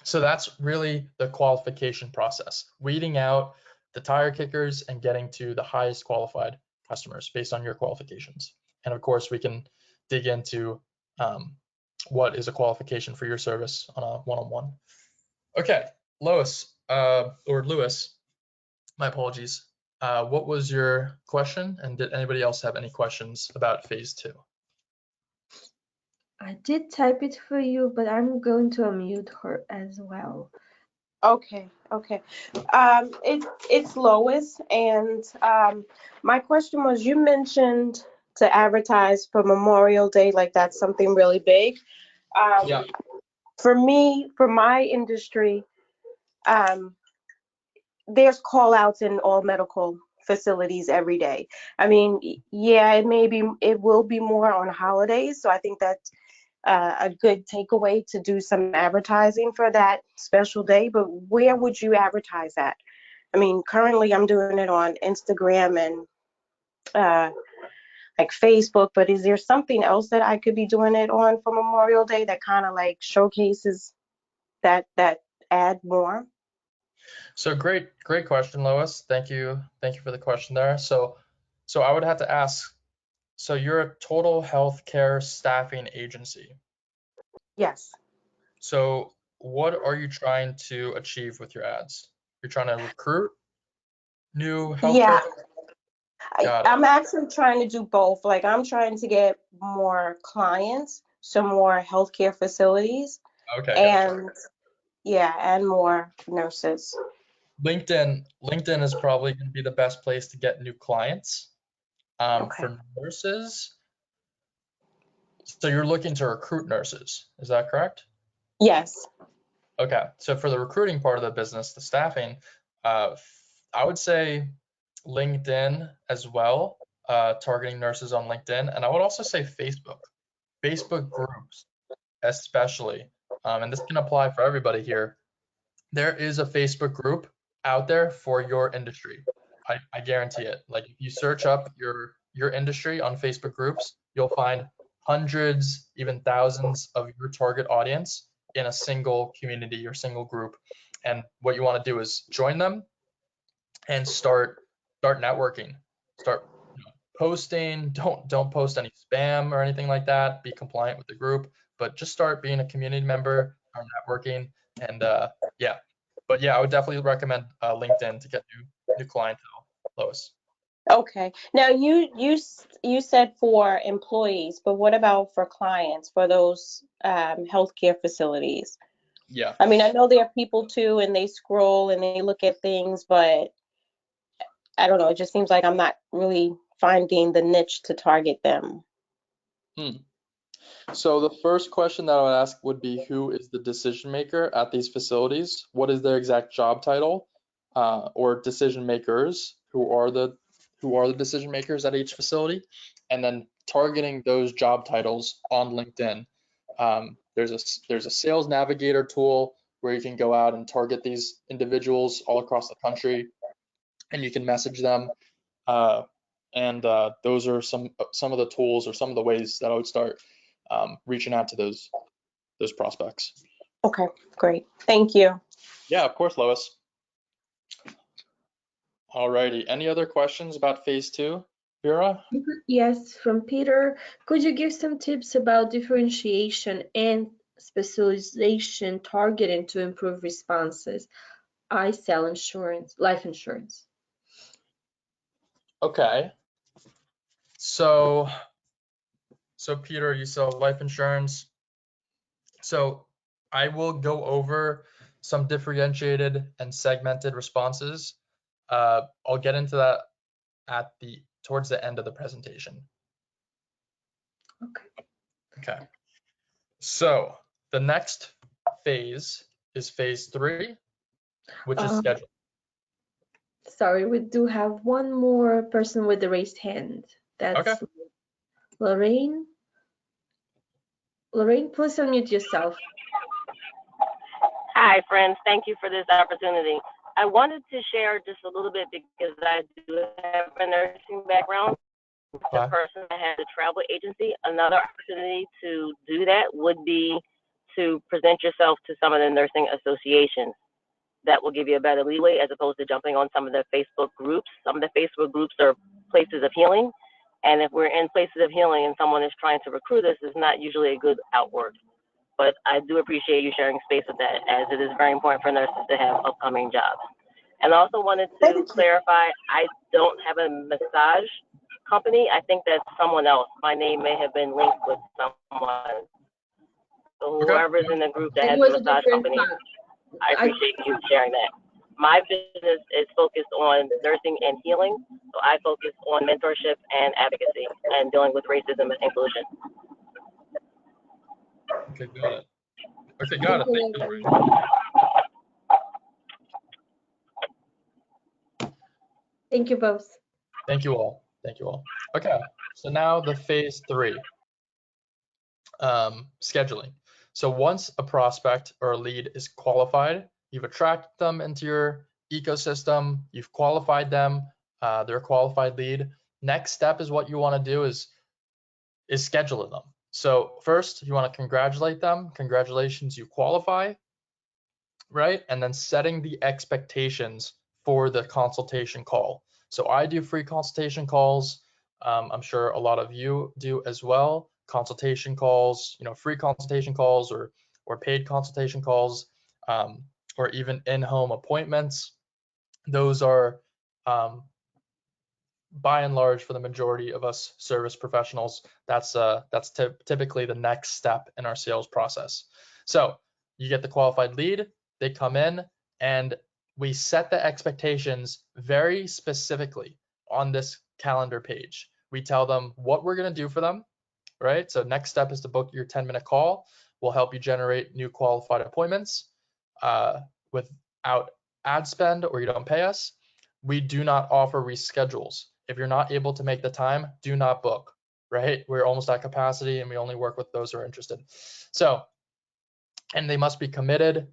So that's really the qualification process, weeding out the tire kickers and getting to the highest qualified customers based on your qualifications. And of course, we can dig into what is a qualification for your service on a one-on-one. Okay, Lois, or Lewis, my apologies. What was your question? And did anybody else have any questions about phase 2? I did type it for you, but I'm going to unmute her as well. Okay. It's Lois, and my question was, you mentioned to advertise for Memorial Day, like that's something really big. Yeah. For me, for my industry, there's call outs in all medical facilities every day. I mean, yeah, it will be more on holidays, so I think that's a good takeaway to do some advertising for that special day. But where would you advertise that? I mean, currently I'm doing it on Instagram and like Facebook, but is there something else that I could be doing it on for Memorial Day that kind of like showcases that ad more? So great question, Lois. Thank you for the question there. So I would have to ask, so you're a total healthcare staffing agency. Yes. So what are you trying to achieve with your ads? You're trying to recruit new healthcare? Yeah, I'm actually trying to do both. Like I'm trying to get more clients, some more healthcare facilities, Okay, and gotcha. yeah, and more nurses. LinkedIn is probably going to be the best place to get new clients. Okay. For nurses, so you're looking to recruit nurses, is that correct? Yes. Okay, so for the recruiting part of the business, the staffing, I would say LinkedIn as well, targeting nurses on LinkedIn, and I would also say Facebook groups especially, and this can apply for everybody here. There is a Facebook group out there for your industry. I guarantee it. Like if you search up your industry on Facebook groups, you'll find hundreds, even thousands of your target audience in a single community or single group. And what you want to do is join them and start networking. Start posting. Don't post any spam or anything like that. Be compliant with the group, but just start being a community member, start networking, and yeah. But yeah, I would definitely recommend LinkedIn to get new clientele, Lois. Okay. Now you said for employees, but what about for clients, for those healthcare facilities? Yeah. I mean, I know there are people too, and they scroll and they look at things, but I don't know. It just seems like I'm not really finding the niche to target them. So the first question that I would ask would be, who is the decision maker at these facilities? What is their exact job title, or decision makers? Who are the decision makers at each facility? And then targeting those job titles on LinkedIn. There's a sales navigator tool where you can go out and target these individuals all across the country, and you can message them. And those are some of the tools or some of the ways that I would start reaching out to those prospects. Okay, great. Thank you. Yeah, of course, Lois. Alrighty. Any other questions about phase 2, Vera? Yes, from Peter. Could you give some tips about differentiation and specialization targeting to improve responses? I sell insurance, life insurance. Okay. So Peter, you sell life insurance. So I will go over some differentiated and segmented responses. I'll get into that towards the end of the presentation. Okay. So the next phase is phase 3, which is Um, scheduling. Sorry, we do have one more person with the raised hand. Okay. That's Lorraine. Lorraine, please unmute yourself. Hi, friends. Thank you for this opportunity. I wanted to share just a little bit because I do have a nursing background. The person that has a travel agency, another opportunity to do that would be to present yourself to some of the nursing associations. That will give you a better leeway as opposed to jumping on some of the Facebook groups. Some of the Facebook groups are places of healing. And if we're in places of healing and someone is trying to recruit us, it's not usually a good outward. But I do appreciate you sharing space with that, as it is very important for nurses to have upcoming jobs. And I also wanted to clarify, I don't have a massage company. I think that's someone else. My name may have been linked with someone. So whoever's in the group that has a massage company, I appreciate you sharing that. My business is focused on nursing and healing. So I focus on mentorship and advocacy and dealing with racism and inclusion. Okay, got it. Okay, got it. Thank you. Thank you both. Thank you all. Thank you all. Okay, so now the phase 3, scheduling. So once a prospect or a lead is qualified, you've attracted them into your ecosystem, you've qualified them, they're a qualified lead. Next step is what you want to do is scheduling them. So first, you want to congratulate them. Congratulations, you qualify, right? And then setting the expectations for the consultation call. So I do free consultation calls. I'm sure a lot of you do as well. Consultation calls, free consultation calls or paid consultation calls, or even in-home appointments. Those are by and large, for the majority of us service professionals, that's typically the next step in our sales process. So you get the qualified lead, they come in, and we set the expectations very specifically on this calendar page. We tell them what we're going to do for them, right? So next step is to book your 10-minute call. We'll help you generate new qualified appointments without ad spend, or you don't pay us. We do not offer reschedules. If you're not able to make the time, do not book, right? We're almost at capacity and we only work with those who are interested. So, and they must be committed.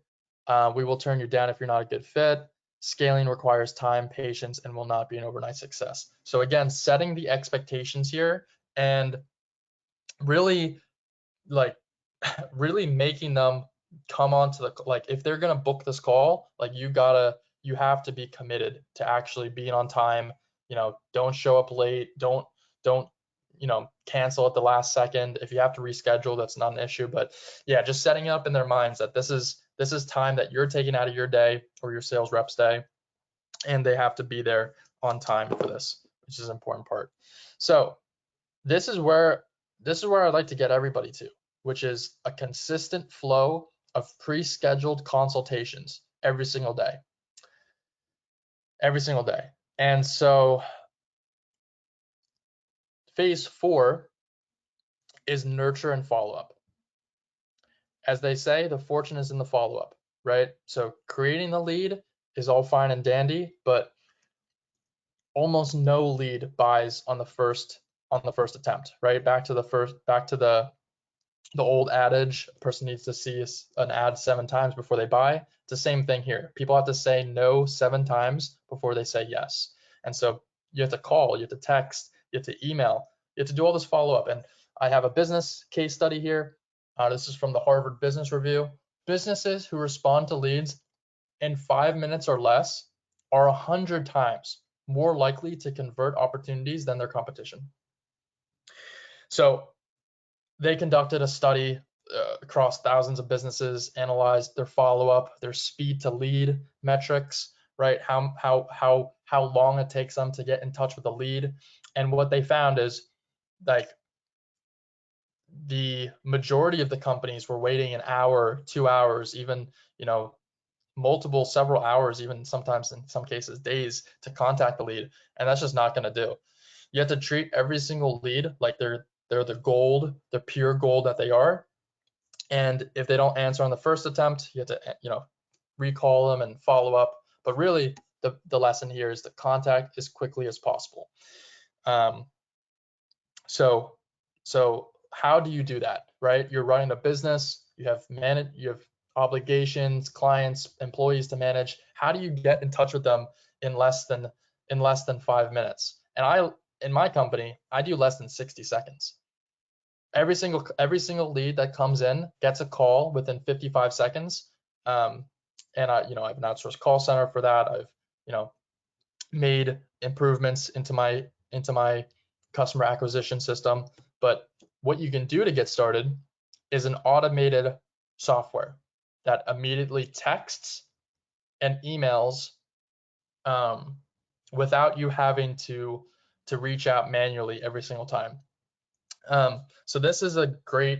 We will turn you down if you're not a good fit. Scaling requires time, patience, and will not be an overnight success. So again, setting the expectations here and really really making them come on to the, if they're gonna book this call, you have to be committed to actually being on time. Don't show up late. Don't cancel at the last second. If you have to reschedule, that's not an issue. But yeah, just setting up in their minds that this is time that you're taking out of your day or your sales rep's day, and they have to be there on time for this, which is an important part. So this is where I'd like to get everybody to, which is a consistent flow of pre-scheduled consultations every single day. And so phase 4 is nurture and follow-up. As they say, the fortune is in the follow-up, right? So creating the lead is all fine and dandy, but almost no lead buys on the first attempt, right? Back to the old adage, a person needs to see an ad 7 times before they buy. It's the same thing here. People have to say no 7 times before they say yes. And so you have to call, you have to text, you have to email, you have to do all this follow-up. And I have a business case study here. This is from the Harvard Business Review. Businesses who respond to leads in 5 minutes or less are 100 times more likely to convert opportunities than their competition. So they conducted a study across thousands of businesses, analyzed their follow-up, their speed to lead metrics, right? How long it takes them to get in touch with a lead. And what they found is the majority of the companies were waiting an hour, 2 hours, even several hours, even sometimes in some cases days, to contact the lead. And that's just not going to do. You have to treat every single lead like they're the gold, the pure gold that they are. And if they don't answer on the first attempt, you have to recall them and follow up. But really, the lesson here is to contact as quickly as possible. So how do you do that, right? You're running a business, you have obligations, clients, employees to manage. How do you get in touch with them in less than 5 minutes? And in my company, I do less than 60 seconds. Every single lead that comes in gets a call within 55 seconds. And I have an outsourced call center for that. I've made improvements into my customer acquisition system. But what you can do to get started is an automated software that immediately texts and emails without you having to reach out manually every single time. So this is a great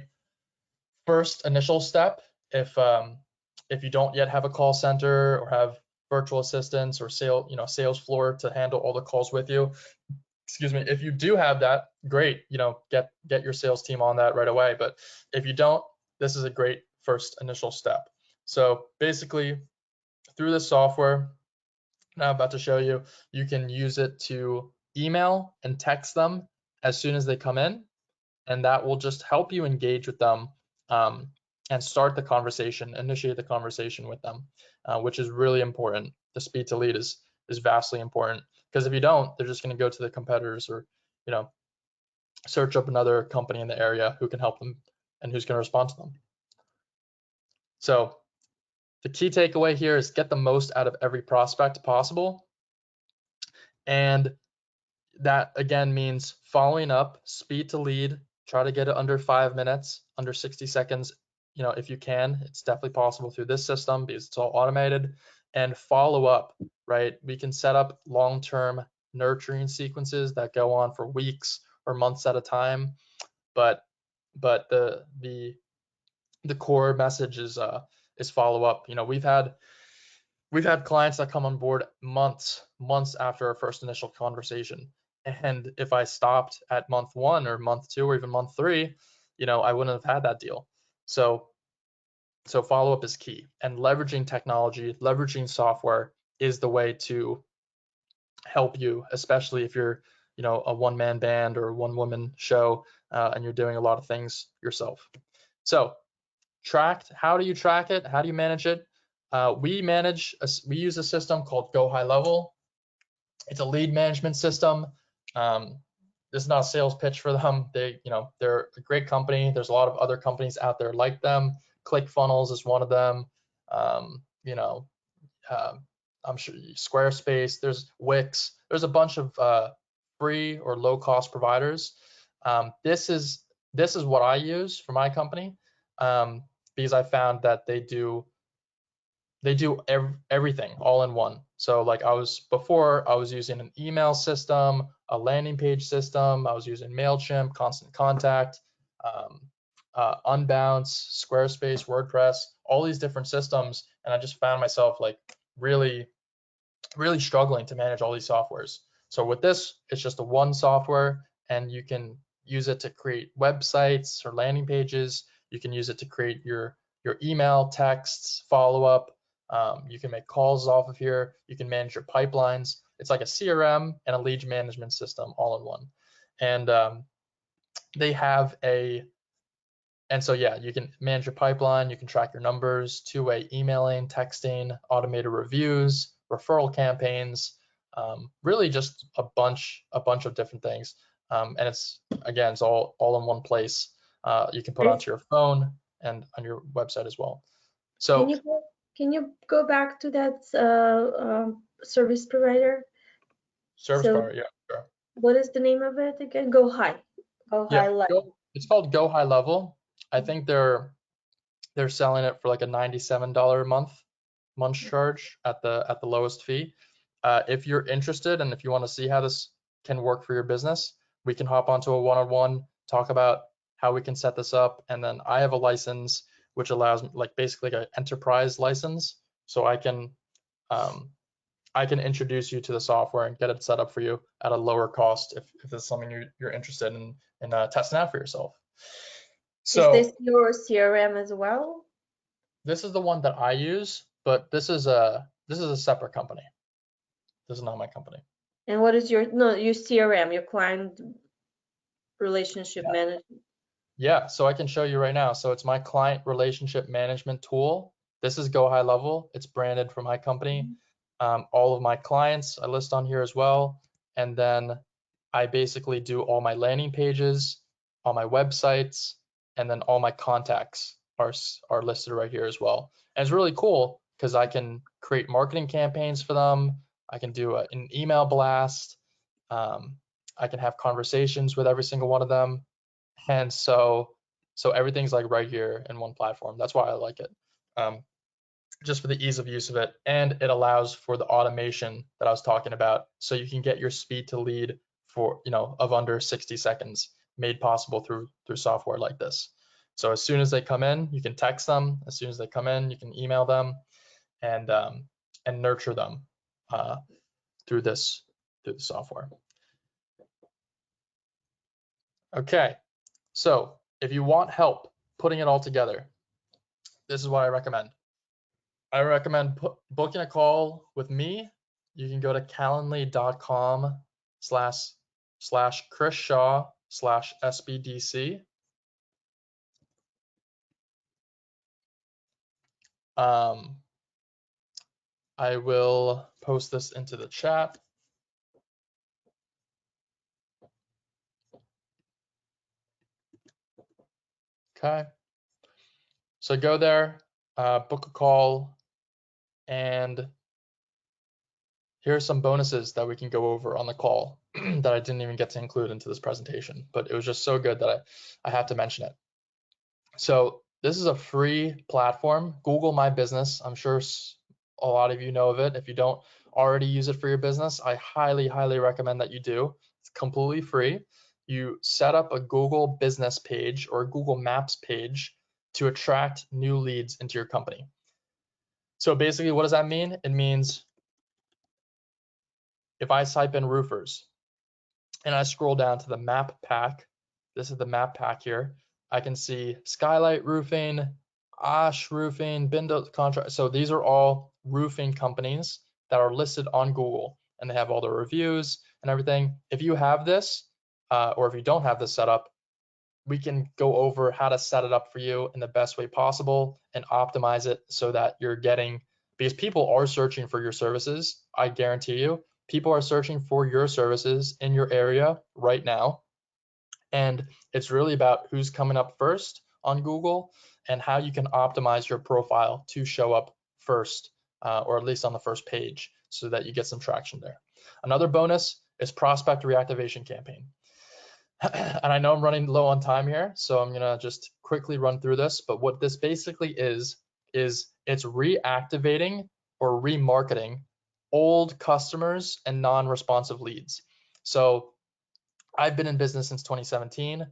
first initial step if you don't yet have a call center or have virtual assistants or sales floor to handle all the calls with you. Excuse me. If you do have that, great. Get your sales team on that right away. But if you don't, this is a great first initial step. So basically, through this software, now I'm about to show you, you can use it to email and text them as soon as they come in, and that will just help you engage with them and start the conversation, initiate the conversation with them, which is really important. The speed to lead is vastly important, because if you don't, they're just going to go to the competitors or search up another company in the area who can help them and who's going to respond to them. So the key takeaway here is get the most out of every prospect possible. And that again means following up, speed to lead, try to get it under 5 minutes, under 60 seconds. If you can, it's definitely possible through this system because it's all automated. And follow up, right? We can set up long-term nurturing sequences that go on for weeks or months at a time. But the core message is follow up. We've had clients that come on board months after our first initial conversation. And if I stopped at month 1 or month 2 or even month 3, I wouldn't have had that deal. So follow-up is key, and leveraging technology, leveraging software is the way to help you, especially if you're, a one-man band or a one-woman show and you're doing a lot of things yourself. So how do you track it? How do you manage it? We use a system called Go High Level. It's a lead management system. This is not a sales pitch for them. They're a great company. There's a lot of other companies out there like them. ClickFunnels is one of them. I'm sure Squarespace. There's Wix. There's a bunch of free or low-cost providers. This is what I use for my company because I found that they do everything all in one. So like before I was using an email system, a landing page system. I was using MailChimp, Constant Contact, Unbounce, Squarespace, WordPress, all these different systems. And I just found myself like really, really struggling to manage all these softwares. So with this, it's just a one software, and you can use it to create websites or landing pages. You can use it to create your email, texts, follow-up. You can make calls off of here. You can manage your pipelines. It's like a CRM and a lead management system all in one. And they have so yeah, you can manage your pipeline. You can track your numbers, two-way emailing, texting, automated reviews, referral campaigns, really just a bunch of different things. And it's all in one place. You can put onto your phone and on your website as well. So can you go back to that service provider? Provider, yeah, sure. What is the name of it again? Go High Level. It's called Go High Level. I think they're selling it for like a $97 a month charge at the lowest fee. If you're interested and if you want to see how this can work for your business, we can hop onto a one-on-one, talk about how we can set this up. And then I have a license which allows me, like basically an enterprise license, so I can introduce you to the software and get it set up for you at a lower cost if it's something you're interested in testing out for yourself. So is this your CRM as well? This is the one that I use, but this is a separate company. This is not my company. And what is your CRM, your client relationship management? Yeah, so I can show you right now. So it's my client relationship management tool. This is Go High Level. It's branded for my company. All of my clients I list on here as well. And then I basically do all my landing pages, all my websites, and then all my contacts are listed right here as well. And it's really cool because I can create marketing campaigns for them. I can do an email blast. I can have conversations with every single one of them. And so everything's like right here in one platform. That's why I like it. Just for the ease of use of it, and it allows for the automation that I was talking about, so you can get your speed to lead for of under 60 seconds made possible through software like this. So as soon as they come in, you can text them. As soon as they come in, you can email them and nurture them through the software. Okay, so if you want help putting it all together, this is what I recommend. I recommend booking a call with me. You can go to calendly.com/Chris Shaw/SBDC. I will post this into the chat. Okay. So go there, book a call, and here are some bonuses that we can go over on the call that I didn't even get to include into this presentation, but it was just so good that I have to mention it. So this is a free platform, Google My Business. I'm sure a lot of you know of it. If you don't already use it for your business, I highly, highly recommend that you do. It's completely free. You set up a Google business page or a Google Maps page to attract new leads into your company. So basically, what does that mean? It means if I type in roofers and I scroll down to the map pack, this is the map pack here, I can see Skylight Roofing, Osh Roofing, Bindo Contract. So these are all roofing companies that are listed on Google, and they have all the reviews and everything. If you have this, or if you don't have this set up, we can go over how to set it up for you in the best way possible and optimize it so that you're getting, because people are searching for your services. I guarantee you, people are searching for your services in your area right now. And it's really about who's coming up first on Google and how you can optimize your profile to show up first, or at least on the first page, so that you get some traction there. Another bonus is prospect reactivation campaign. And I know I'm running low on time here, so I'm gonna just quickly run through this. But what this basically is it's reactivating or remarketing old customers and non-responsive leads. So I've been in business since 2017,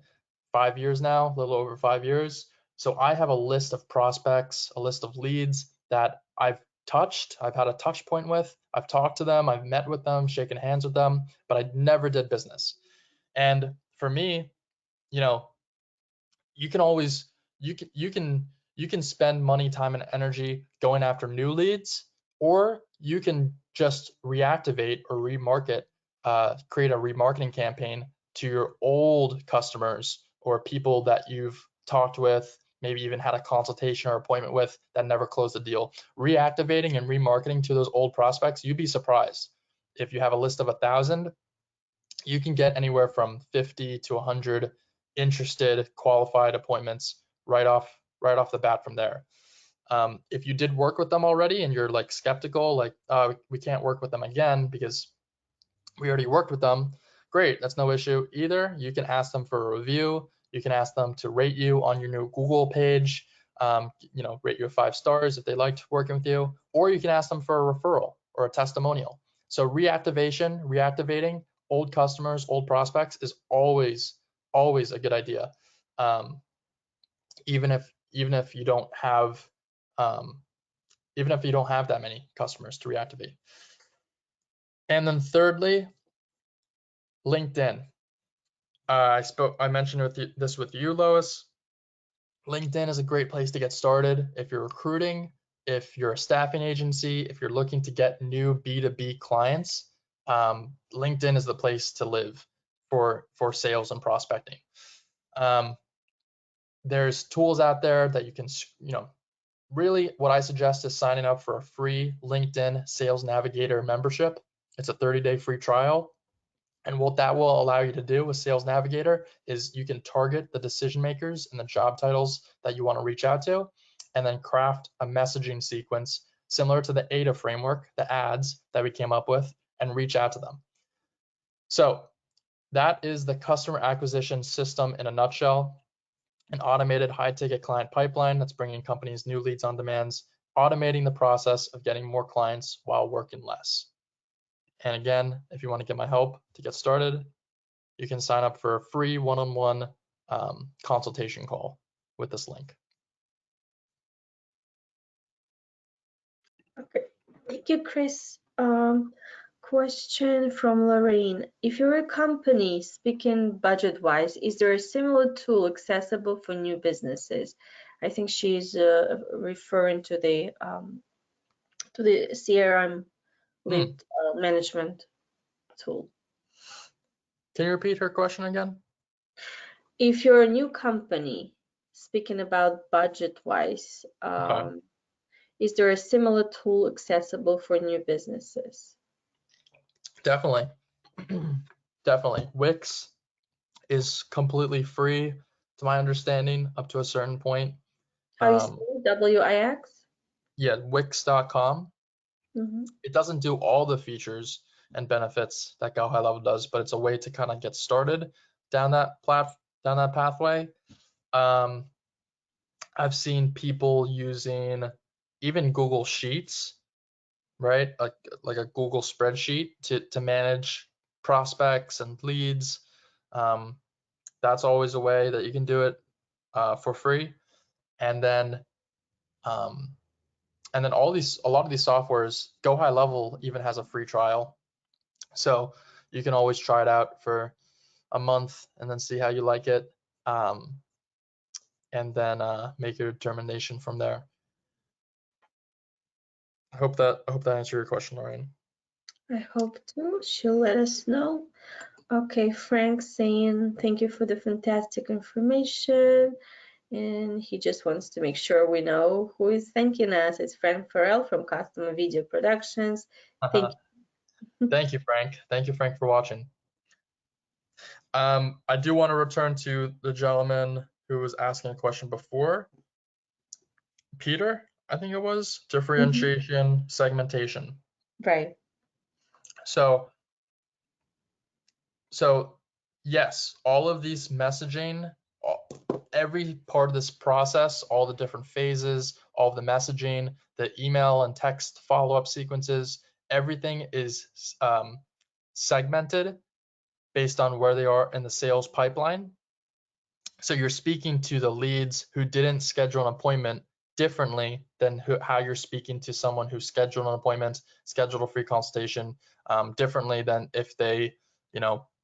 5 years now, a little over 5 years. So I have a list of prospects, a list of leads that I've touched, I've had a touch point with, I've talked to them, I've met with them, shaken hands with them, but I never did business. And for me, you can always you can spend money, time, and energy going after new leads, or you can just reactivate or remarket, create a remarketing campaign to your old customers or people that you've talked with, maybe even had a consultation or appointment with that never closed the deal. Reactivating and remarketing to those old prospects, you'd be surprised. If you have a list of 1,000, you can get anywhere from 50 to 100 interested qualified appointments right off the bat from there. If you did work with them already and you're like skeptical, like we can't work with them again because we already worked with them, great, that's no issue either. You can ask them for a review. You can ask them to rate you on your new Google page, rate you 5 stars if they liked working with you, or you can ask them for a referral or a testimonial. So reactivating old customers, old prospects is always a good idea, even if you don't have that many customers to reactivate. And then thirdly, LinkedIn. I mentioned this with you, Lois. LinkedIn is a great place to get started if you're recruiting, if you're a staffing agency, if you're looking to get new B2B clients, LinkedIn is the place to live for sales and prospecting. There's tools out there that you can, really what I suggest is signing up for a free LinkedIn Sales Navigator membership. It's a 30-day free trial. And what that will allow you to do with Sales Navigator is you can target the decision makers and the job titles that you want to reach out to, and then craft a messaging sequence similar to the ADA framework, the ads that we came up with, and reach out to them. So that is the customer acquisition system in a nutshell. An automated high-ticket client pipeline that's bringing companies new leads on demands, automating the process of getting more clients while working less. And again, if you want to get my help to get started, you can sign up for a free one-on-one consultation call with this link. Okay, thank you, Chris. Question from Lorraine. If you're a company, speaking budget-wise, is there a similar tool accessible for new businesses? I think she's referring to the CRM lead management tool. Can you repeat her question again? If you're a new company, speaking about budget-wise, Okay. is there a similar tool accessible for new businesses? Definitely. Definitely. Wix is completely free, to my understanding, up to a certain point. How you spell it? W-I-X? Yeah, Wix.com. Mm-hmm. It doesn't do all the features and benefits that Go High Level does, but it's a way to kind of get started down that pathway. I've seen people using even Google Sheets, right? Like a Google spreadsheet to manage prospects and leads. That's always a way that you can do it for free. And then a lot of these softwares, Go High Level even has a free trial. So you can always try it out for a month and then see how you like it. And then make your determination from there. I hope that answered your question, Lorraine. I hope to. She'll let us know. Okay, Frank saying thank you for the fantastic information. And he just wants to make sure we know who is thanking us. It's Frank Farrell from Customer Video Productions. Thank you. Thank you, Frank. Thank you, Frank, for watching. I do want to return to the gentleman who was asking a question before. Peter, I think it was, differentiation, segmentation. Right. So yes, all of these messaging, every part of this process, all the different phases, all of the messaging, the email and text follow-up sequences, everything is segmented based on where they are in the sales pipeline. So you're speaking to the leads who didn't schedule an appointment differently than how you're speaking to someone who scheduled an appointment, scheduled a free consultation, differently than if they,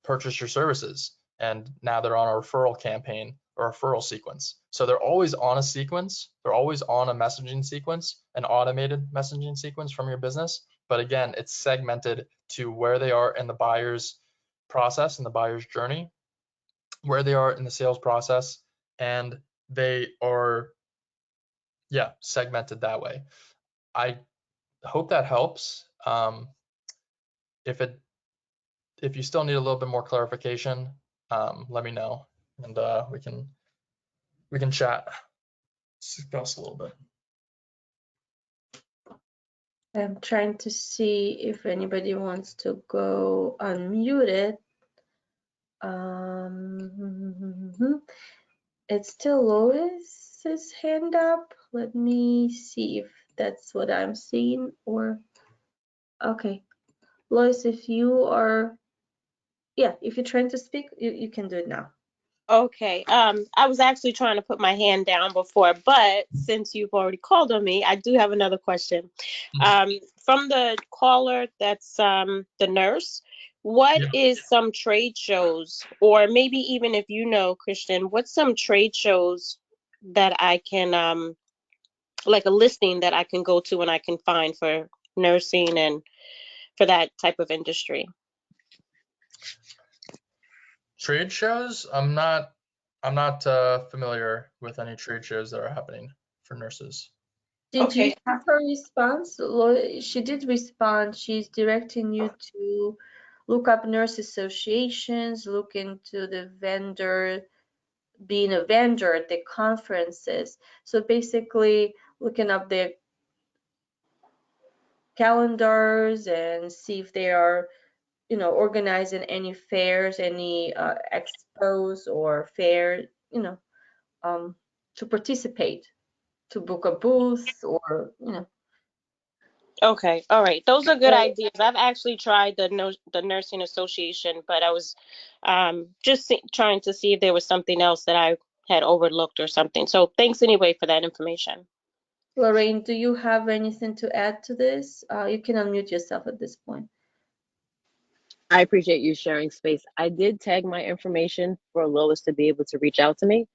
purchased your services and now they're on a referral campaign or referral sequence. So they're always on a sequence. They're always on a messaging sequence, an automated messaging sequence from your business. But again, it's segmented to where they are in the buyer's process and the buyer's journey, where they are in the sales process, and they are segmented that way. I hope that helps. If you still need a little bit more clarification, let me know, and we can chat, discuss a little bit. I'm trying to see if anybody wants to go unmuted. It's still Lois's hand up. Let me see if that's what I'm seeing, or okay. Lois, if you are, if you're trying to speak, you can do it now. Okay. I was actually trying to put my hand down before, but since you've already called on me, I do have another question. From the caller, that's the nurse. What is some trade shows, or maybe even if you know, Christian, what's some trade shows that I can like a listing that I can go to and I can find for nursing and for that type of industry? Trade shows? I'm not familiar with any trade shows that are happening for nurses. Did you Okay. see her response? She did respond. She's directing you to look up nurse associations, look into the vendor, being a vendor at the conferences. So basically looking up their calendars and see if they are, organizing any fairs, any expos or fair, to participate, to book a booth or, Okay. All right. Those are good ideas. I've actually tried the nursing association, but I was just trying to see if there was something else that I had overlooked or something. So thanks anyway for that information. Lorraine, do you have anything to add to this? You can unmute yourself at this point. I appreciate you sharing space. I did tag my information for Lois to be able to reach out to me,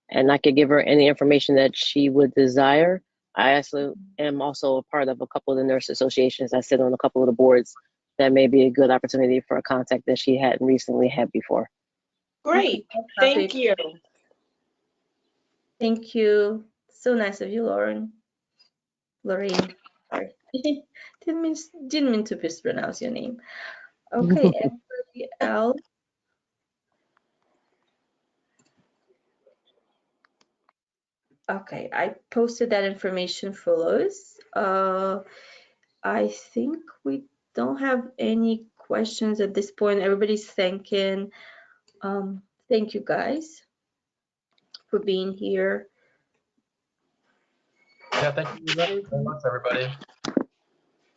and I could give her any information that she would desire. I also am also a part of a couple of the nurse associations. I sit on a couple of the boards. That may be a good opportunity for a contact that she hadn't recently had before. Great. Thank you. Thank you. So nice of you, Lorraine. Sorry. didn't mean to mispronounce your name. Okay, anybody else? Okay, I posted that information for Lois. I think we don't have any questions at this point. Everybody's thanking. Thank you guys for being here. Yeah, thank you very much, everybody.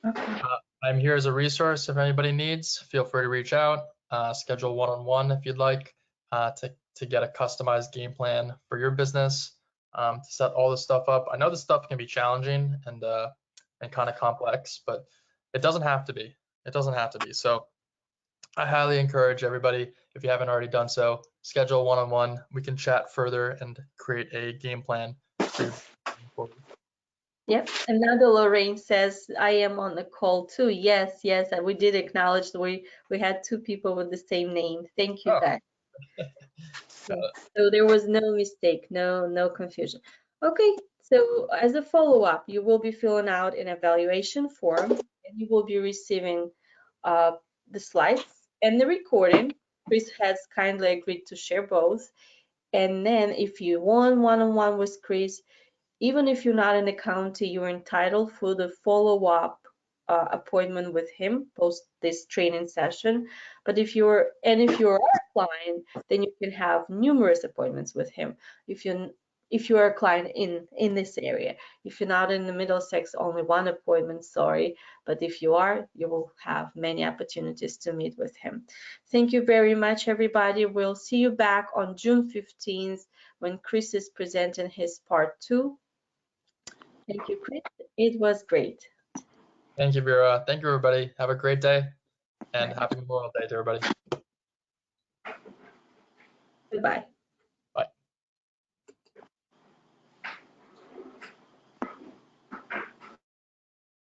Okay. I'm here as a resource if anybody needs. Feel free to reach out, schedule one-on-one if you'd like, to get a customized game plan for your business, to set all this stuff up. I know this stuff can be challenging and kind of complex, but it doesn't have to be. It doesn't have to be. So I highly encourage everybody, if you haven't already done so, schedule one-on-one. We can chat further and create a game plan for your Yep. And now the Lorraine says, I am on the call too. Yes, yes. And we did acknowledge that we had two people with the same name. Thank you, guys. Yeah. So there was no mistake, no confusion. Okay. So as a follow-up, you will be filling out an evaluation form and you will be receiving the slides and the recording. Chris has kindly agreed to share both. And then if you want one-on-one with Chris, even if you're not in the county, you're entitled for the follow-up appointment with him post this training session. But if you're a client, then you can have numerous appointments with him. If you are a client in this area, if you're not in the Middlesex, only one appointment, sorry. But if you are, you will have many opportunities to meet with him. Thank you very much, everybody. We'll see you back on June 15th when Chris is presenting his part 2. Thank you, Chris. It was great. Thank you, Vera. Thank you, everybody. Have a great day and happy Memorial Day to everybody. Goodbye.